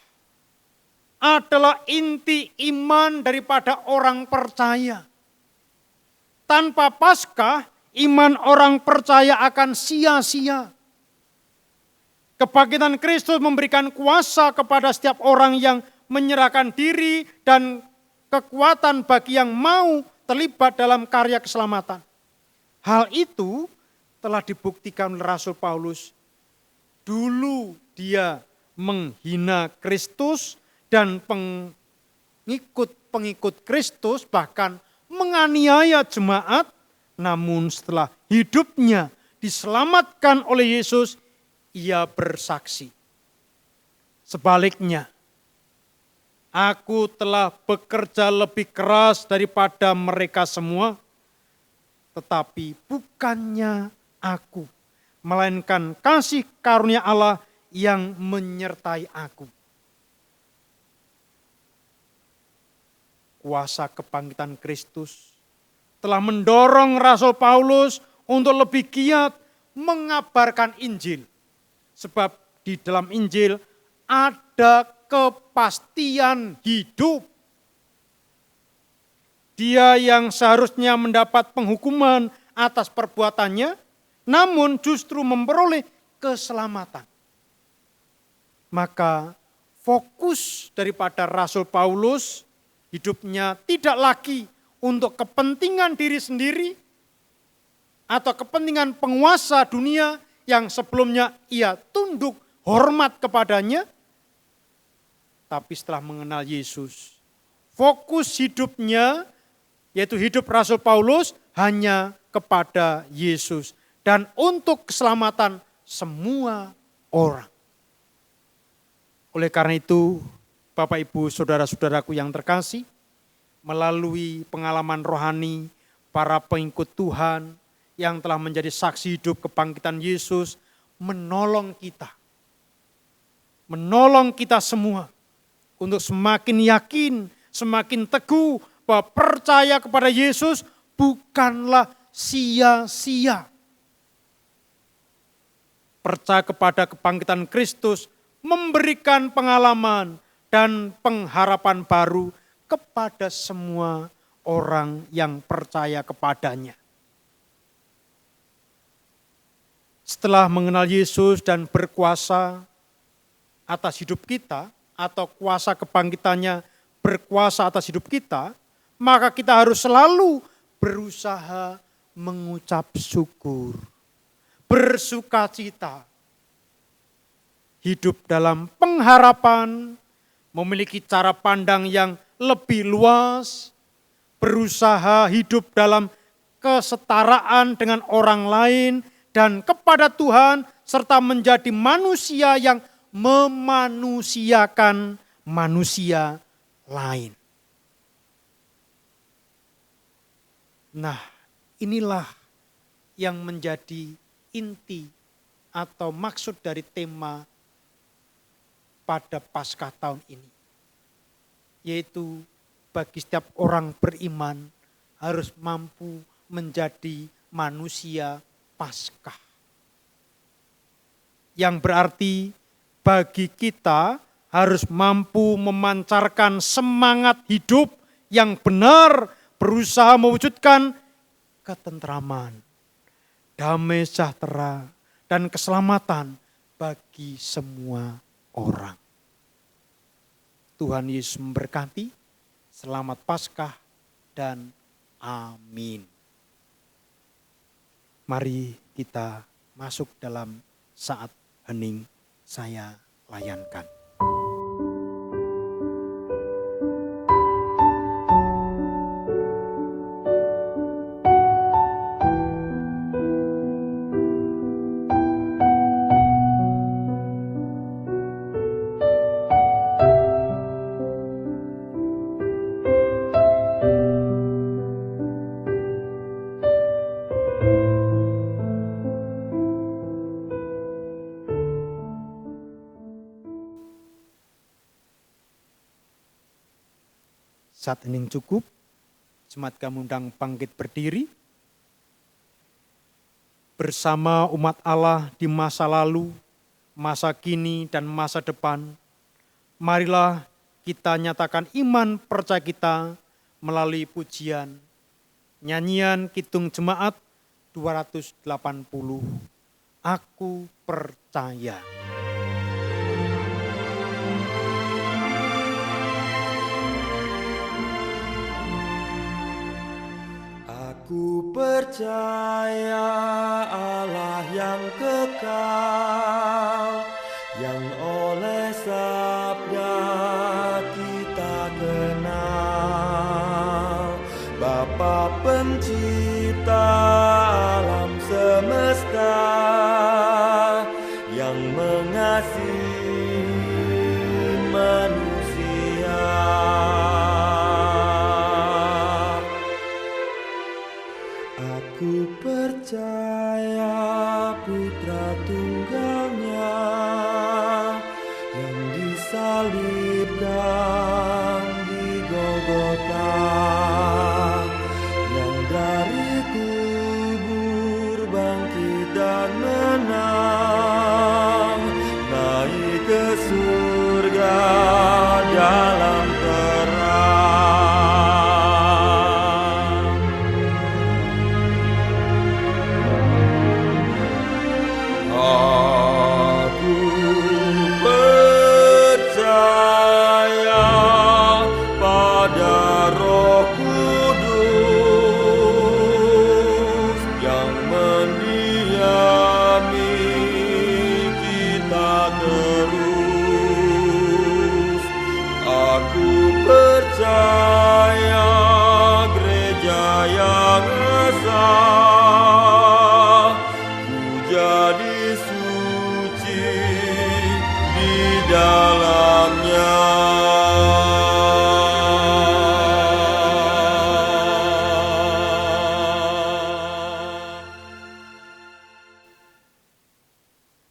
adalah inti iman daripada orang percaya. Tanpa Paskah, iman orang percaya akan sia-sia. Kebangkitan Kristus memberikan kuasa kepada setiap orang yang menyerahkan diri dan kekuatan bagi yang mau terlibat dalam karya keselamatan. Hal itu telah dibuktikan oleh Rasul Paulus. Dulu dia menghina Kristus dan pengikut-pengikut Kristus, bahkan menganiaya jemaat. Namun setelah hidupnya diselamatkan oleh Yesus, ia bersaksi. Sebaliknya, aku telah bekerja lebih keras daripada mereka semua, tetapi bukannya aku, melainkan kasih karunia Allah yang menyertai aku. Kuasa kebangkitan Kristus telah mendorong Rasul Paulus untuk lebih giat mengabarkan Injil. Sebab di dalam Injil ada kepastian hidup. Dia yang seharusnya mendapat penghukuman atas perbuatannya, namun justru memperoleh keselamatan. Maka fokus daripada Rasul Paulus, hidupnya tidak lagi untuk kepentingan diri sendiri atau kepentingan penguasa dunia yang sebelumnya ia tunduk hormat kepadanya. Tapi setelah mengenal Yesus, fokus hidupnya, yaitu hidup Rasul Paulus, hanya kepada Yesus dan untuk keselamatan semua orang. Oleh karena itu, Bapak Ibu saudara-saudaraku yang terkasih, melalui pengalaman rohani para pengikut Tuhan yang telah menjadi saksi hidup kebangkitan Yesus, menolong kita semua untuk semakin yakin, semakin teguh bahwa percaya kepada Yesus bukanlah sia-sia. Percaya kepada kebangkitan Kristus memberikan pengalaman dan pengharapan baru kepada semua orang yang percaya kepadanya. Setelah mengenal Yesus dan berkuasa atas hidup kita, atau kuasa kebangkitannya berkuasa atas hidup kita, maka kita harus selalu berusaha mengucap syukur, bersukacita, hidup dalam pengharapan, memiliki cara pandang yang lebih luas, berusaha hidup dalam kesetaraan dengan orang lain dan kepada Tuhan, serta menjadi manusia yang memanusiakan manusia lain. Nah, inilah yang menjadi inti atau maksud dari tema pada Paskah tahun ini. Yaitu bagi setiap orang beriman harus mampu menjadi manusia Paskah. Yang berarti bagi kita harus mampu memancarkan semangat hidup yang benar, berusaha mewujudkan ketentraman, damai sejahtera, dan keselamatan bagi semua orang. Tuhan Yesus memberkati, selamat Paskah dan amin. Mari kita masuk dalam saat hening saya layankan. Saat hening cukup, jemaat kami undang bangkit berdiri. Bersama umat Allah di masa lalu, masa kini, dan masa depan, marilah kita nyatakan iman percaya kita melalui pujian, nyanyian Kidung Jemaat 280. Aku percaya. Aku percaya Allah yang kekal, yang oleh sabda kita kenal. Bapa pencipta alam semesta, yang mengasihi manusia. Aku percaya Putra Tunggalnya yang disalibkan di Golgota, yang dari kubur bangkit dan menang, naik ke surga dalam terang. Aku percaya pada Roh Kudus yang mendiami kita terus. Aku percaya gereja yang esa, jadi suci di dalamnya.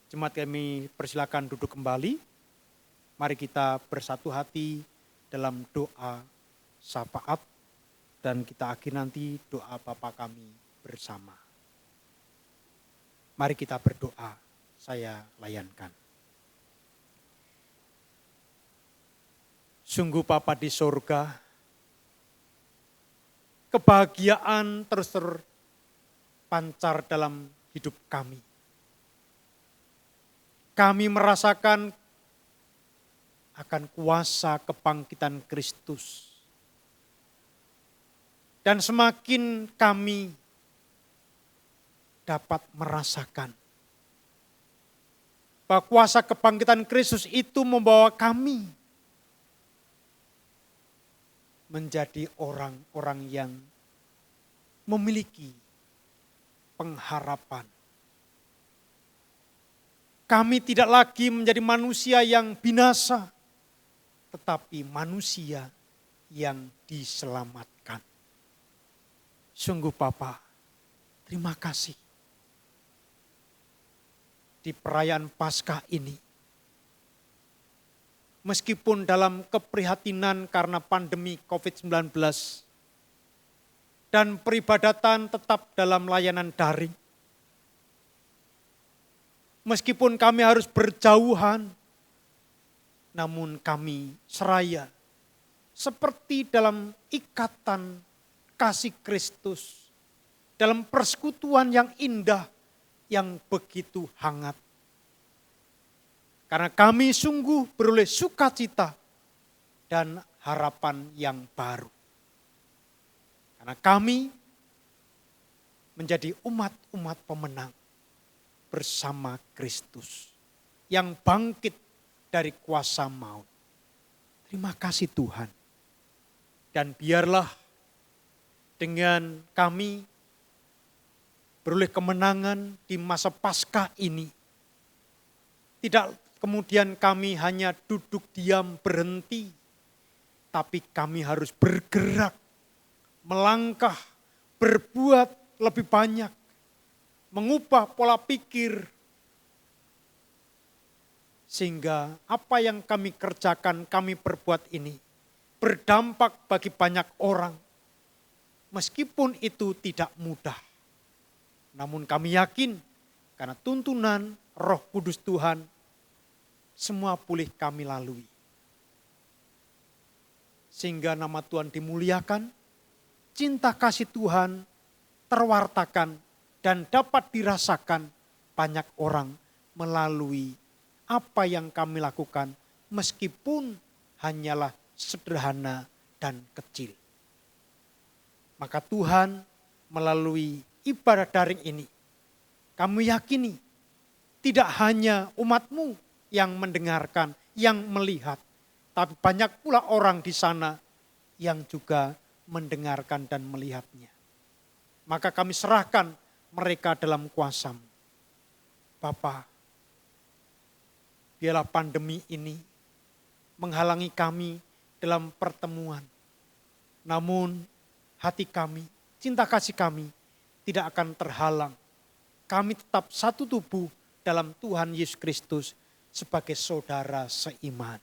Jemaat kami persilakan duduk kembali. Mari kita bersatu hati dalam doa syafaat dan kita akhiri nanti doa Bapa kami bersama. Mari kita berdoa, saya layankan. Sungguh Bapa di sorga, kebahagiaan terus terpancar dalam hidup kami. Kami merasakan akan kuasa kebangkitan Kristus. Dan semakin kami dapat merasakan bahwa kuasa kebangkitan Kristus itu membawa kami menjadi orang-orang yang memiliki pengharapan. Kami tidak lagi menjadi manusia yang binasa, tetapi manusia yang diselamatkan. Sungguh Bapa, terima kasih. Di perayaan Paskah ini, meskipun dalam keprihatinan karena pandemi COVID-19 dan peribadatan tetap dalam layanan daring, meskipun kami harus berjauhan, namun kami seraya seperti dalam ikatan kasih Kristus, dalam persekutuan yang indah, yang begitu hangat. Karena kami sungguh beroleh sukacita dan harapan yang baru. Karena kami menjadi umat-umat pemenang bersama Kristus yang bangkit dari kuasa maut. Terima kasih Tuhan. Dan biarlah dengan kami beroleh kemenangan di masa Paskah ini, tidak kemudian kami hanya duduk diam berhenti, tapi kami harus bergerak, melangkah, berbuat lebih banyak, mengubah pola pikir, sehingga apa yang kami kerjakan, kami perbuat ini berdampak bagi banyak orang. Meskipun itu tidak mudah. Namun kami yakin karena tuntunan Roh Kudus Tuhan, semua boleh kami lalui. Sehingga nama Tuhan dimuliakan, cinta kasih Tuhan terwartakan dan dapat dirasakan banyak orang melalui apa yang kami lakukan meskipun hanyalah sederhana dan kecil. Maka Tuhan melalui ibadah daring ini, kami yakini tidak hanya umat-Mu yang mendengarkan, yang melihat, tapi banyak pula orang di sana yang juga mendengarkan dan melihatnya. Maka kami serahkan mereka dalam kuasa-Mu. Bapa, biarlah pandemi ini menghalangi kami dalam pertemuan. Namun hati kami, cinta kasih kami tidak akan terhalang. Kami tetap satu tubuh dalam Tuhan Yesus Kristus sebagai saudara seiman.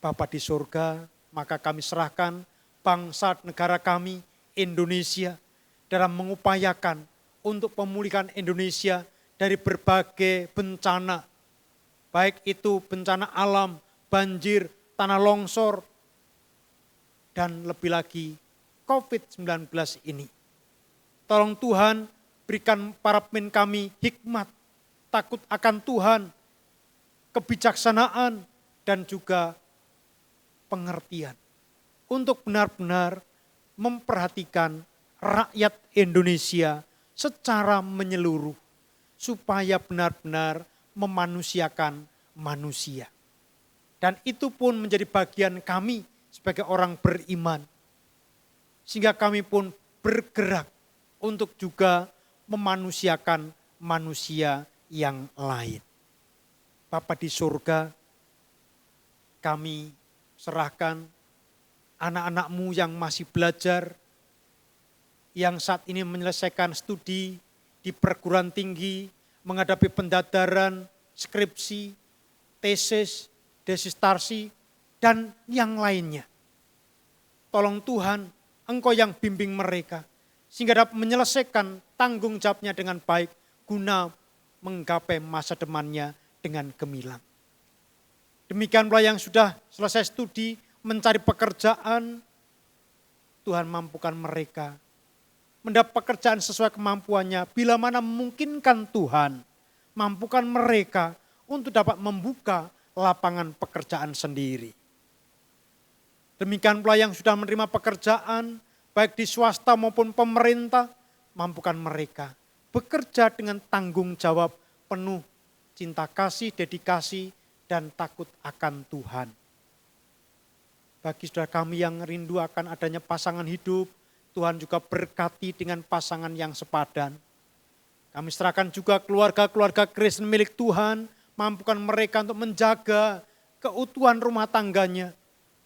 Bapa di surga, maka kami serahkan bangsa negara kami, Indonesia, dalam mengupayakan untuk pemulihan Indonesia dari berbagai bencana. Baik itu bencana alam, banjir, tanah longsor, dan lebih lagi COVID-19 ini. Tolong Tuhan berikan para pemimpin kami hikmat, takut akan Tuhan, kebijaksanaan, dan juga pengertian. Untuk benar-benar memperhatikan rakyat Indonesia secara menyeluruh. Supaya benar-benar memanusiakan manusia. Dan itu pun menjadi bagian kami sebagai orang beriman. Sehingga kami pun bergerak untuk juga memanusiakan manusia yang lain. Bapa di surga, kami serahkan anak-anak-Mu yang masih belajar, yang saat ini menyelesaikan studi di perguruan tinggi, menghadapi pendadaran, skripsi, tesis, disertasi, dan yang lainnya. Tolong Tuhan, Engkau yang bimbing mereka, sehingga dapat menyelesaikan tanggung jawabnya dengan baik, guna menggapai masa depannya dengan gemilang. Demikian pula yang sudah selesai studi, mencari pekerjaan, Tuhan mampukan mereka mendapat pekerjaan sesuai kemampuannya. Bila mana memungkinkan Tuhan, mampukan mereka untuk dapat membuka lapangan pekerjaan sendiri. Demikian pula yang sudah menerima pekerjaan, baik di swasta maupun pemerintah, mampukan mereka bekerja dengan tanggung jawab penuh cinta kasih, dedikasi, dan takut akan Tuhan. Bagi saudara kami yang rindu akan adanya pasangan hidup, Tuhan juga berkati dengan pasangan yang sepadan. Kami serahkan juga keluarga-keluarga Kristen milik Tuhan, mampukan mereka untuk menjaga keutuhan rumah tangganya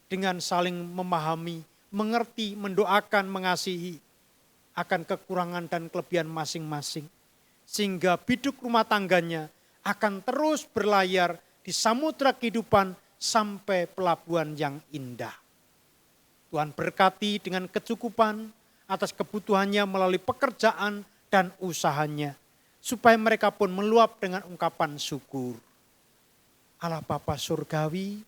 dengan saling memahami, mengerti, mendoakan, mengasihi akan kekurangan dan kelebihan masing-masing. Sehingga biduk rumah tangganya akan terus berlayar di samudra kehidupan sampai pelabuhan yang indah. Tuhan berkati dengan kecukupan atas kebutuhannya melalui pekerjaan dan usahanya, supaya mereka pun meluap dengan ungkapan syukur. Allah Bapa Surgawi,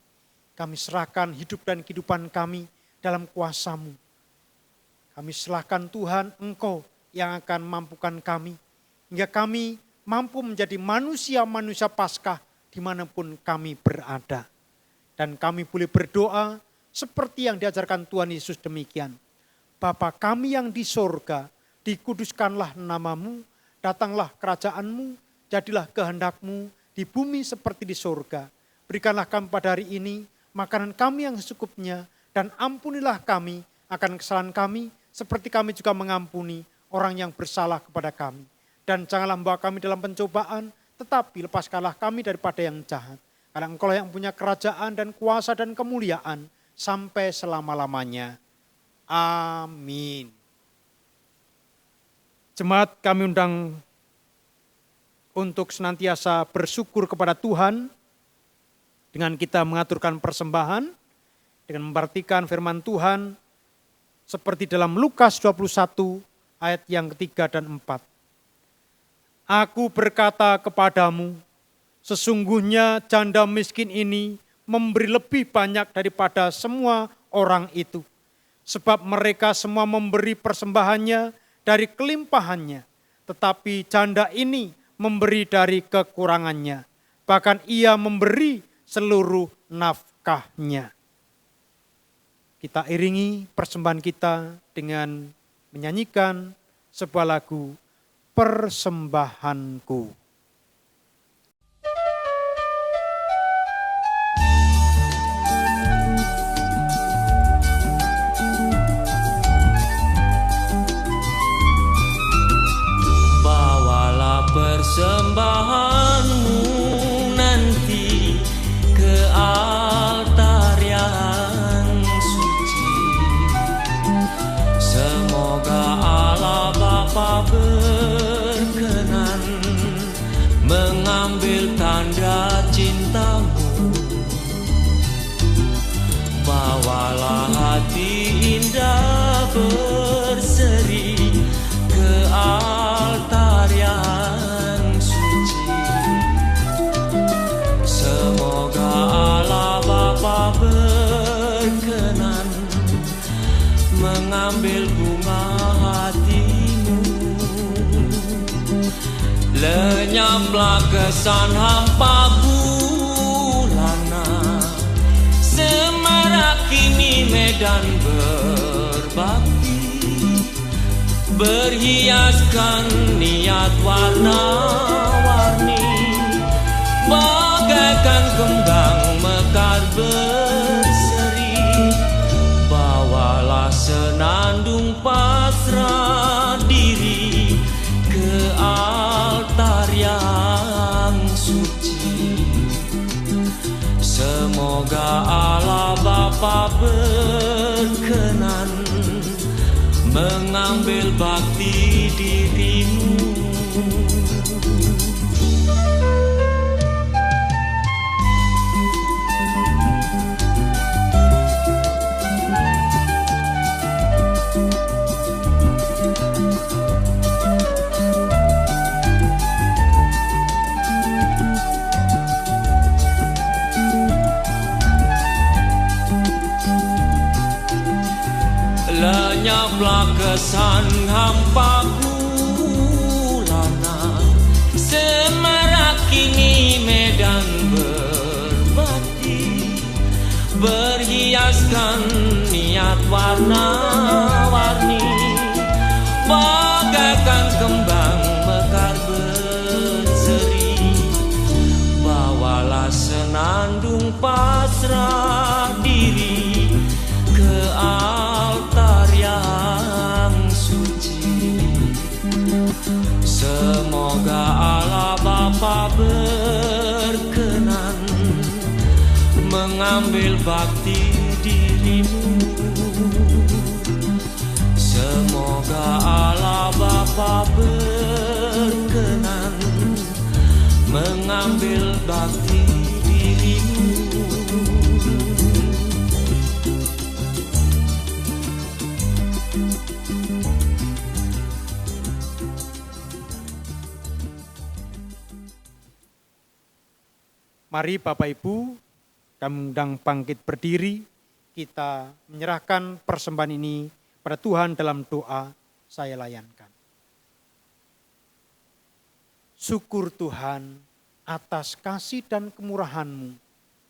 kami serahkan hidup dan kehidupan kami dalam kuasa-Mu. Kami serahkan Tuhan, Engkau yang akan mampukan kami, hingga kami mampu menjadi manusia-manusia Paskah dimanapun kami berada. Dan kami boleh berdoa seperti yang diajarkan Tuhan Yesus demikian. Bapa kami yang di sorga, dikuduskanlah namamu, datanglah kerajaanmu, jadilah kehendakmu di bumi seperti di surga. Berikanlah kami pada hari ini makanan kami yang secukupnya, dan ampunilah kami akan kesalahan kami, seperti kami juga mengampuni orang yang bersalah kepada kami. Dan janganlah membawa kami dalam pencobaan, tetapi lepaskanlah kami daripada yang jahat. Karena Engkau yang punya kerajaan dan kuasa dan kemuliaan sampai selama-lamanya. Amin. Jemaat, kami undang untuk senantiasa bersyukur kepada Tuhan dengan kita mengaturkan persembahan, dengan memperhatikan firman Tuhan seperti dalam Lukas 21 ayat yang ketiga dan 4. Aku berkata kepadamu, sesungguhnya janda miskin ini memberi lebih banyak daripada semua orang itu. Sebab mereka semua memberi persembahannya dari kelimpahannya, tetapi janda ini memberi dari kekurangannya. Bahkan ia memberi seluruh nafkahnya. Kita iringi persembahan kita dengan menyanyikan sebuah lagu, Persembahanku. Persembahanmu nanti ke altar yang suci. Semoga Allah Bapa berkenan mengambil tanda cintamu. Bawalah hati indah berseri ke altar yang suci. Semoga Allah Bapa berkenan mengambil bunga hatimu. Lenyaplah kesan hampa bulana, semarak kini medan berbakti, berhiaskan niat warna-warni, bagaikan kembang mekar berseri. Bawalah senandung pasrah diri ke altar yang suci. Semoga Allah Bapa berkenan mengambil bakti dirimu. Lenyaplah kesan hampa bulana, semarak kini medan berbakti, berhiaskan niat warna-warni, bagaikan kembang mekar berseri. Bawalah senandung pasrah diri ke altar yang suci. Semoga Allah Bapa berkenan mengambil bakti dirimu. Semoga Allah Bapa berkenan mengambil bakti dirimu. Mari Bapak Ibu, kami undang bangkit berdiri, kita menyerahkan persembahan ini pada Tuhan dalam doa. Saya layankan. Syukur Tuhan atas kasih dan kemurahan-Mu,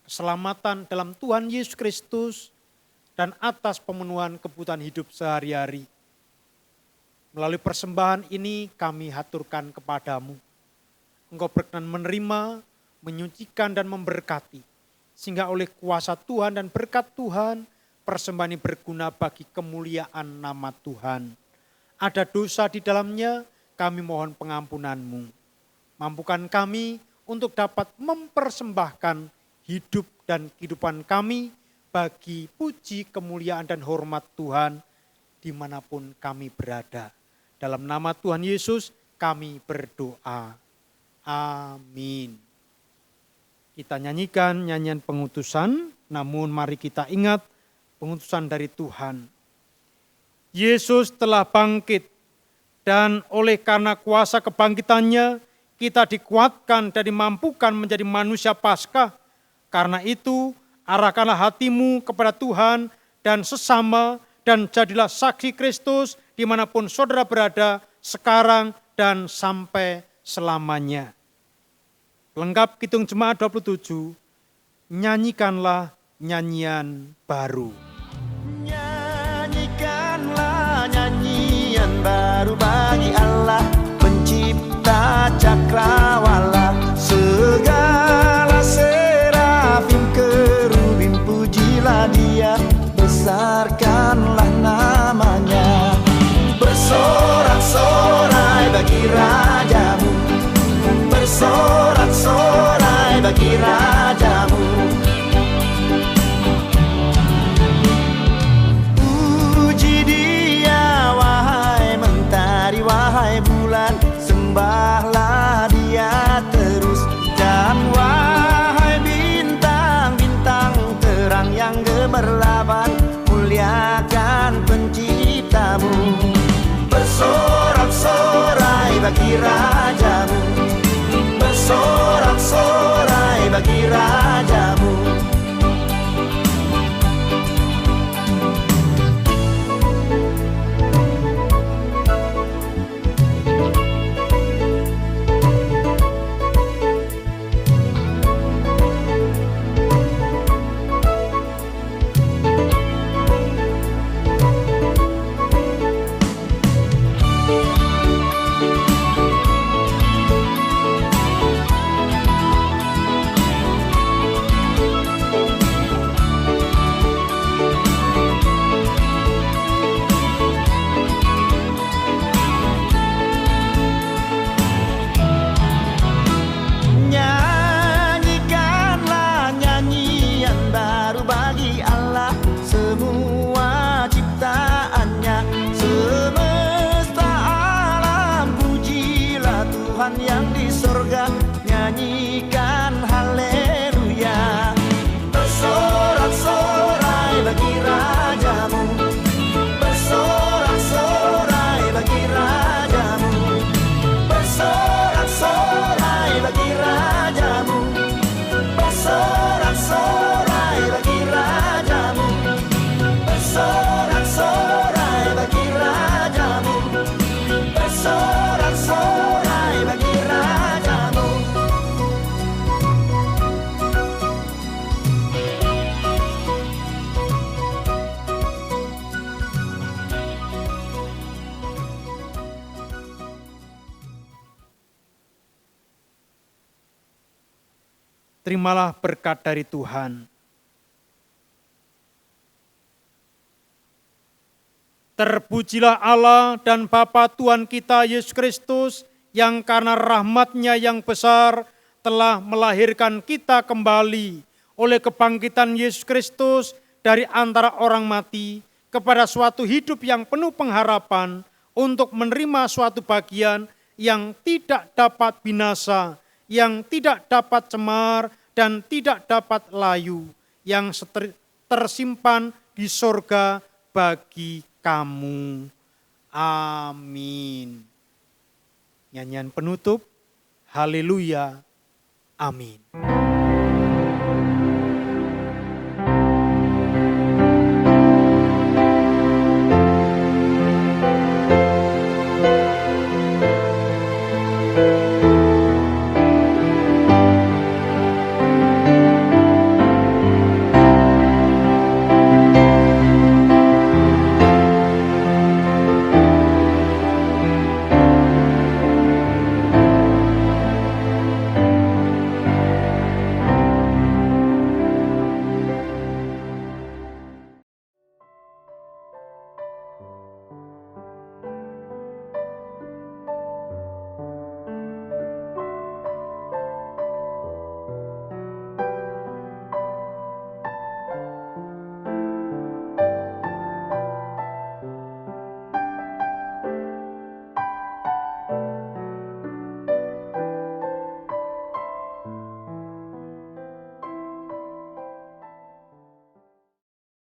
keselamatan dalam Tuhan Yesus Kristus, dan atas pemenuhan kebutuhan hidup sehari-hari. Melalui persembahan ini kami haturkan kepadamu. Engkau berkenan menerima, menyucikan dan memberkati. Sehingga oleh kuasa Tuhan dan berkat Tuhan, persembahan ini berguna bagi kemuliaan nama Tuhan. Ada dosa di dalamnya, kami mohon pengampunan-Mu. Mampukan kami untuk dapat mempersembahkan hidup dan kehidupan kami bagi puji, kemuliaan dan hormat Tuhan dimanapun kami berada. Dalam nama Tuhan Yesus kami berdoa. Amin. Kita nyanyikan nyanyian pengutusan, namun mari kita ingat pengutusan dari Tuhan. Yesus telah bangkit dan oleh karena kuasa kebangkitannya kita dikuatkan dan dimampukan menjadi manusia Paskah. Karena itu arahkanlah hatimu kepada Tuhan dan sesama dan jadilah saksi Kristus dimanapun saudara berada sekarang dan sampai selamanya. Lengkap Kidung Jemaat 27, nyanyikanlah nyanyian baru. Nyanyikanlah nyanyian baru bagi Allah, pencipta cakrawala. Segala serafim kerubim pujilah Dia, besarkanlah namanya. Bersorak-sorai bagi Rajamu, bersorak-sorai bagi Rajamu. Puji Dia wahai mentari, wahai bulan, sembahlah Dia terus. Dan wahai bintang-bintang terang yang gemerlaban, muliakan penciptamu. Bersorak-sorai bagi Rajamu, bersorak-sorai bagi Rajamu. Nyanyikanlah nyanyian baru bagi Allah, semua ciptaannya, semesta alam pujilah Tuhan yang di sorga. Nyanyikan haleluya. Bersorak-sorai bagi Rajamu, bersorak-sorai bagi Rajamu, bersorak-sorai bagi Rajamu, bersorak-sorai bagi Rajamu, bersorak-sorai bagi Rajamu, bersorak-sorai bagi Rajamu. Terimalah berkat dari Tuhan. Terpujilah Allah dan Bapa Tuhan kita Yesus Kristus, yang karena rahmat-Nya yang besar telah melahirkan kita kembali oleh kebangkitan Yesus Kristus dari antara orang mati kepada suatu hidup yang penuh pengharapan untuk menerima suatu bagian yang tidak dapat binasa, yang tidak dapat cemar dan tidak dapat layu, yang tersimpan di sorga bagi kamu. Amin. Nyanyian penutup, haleluya, amin.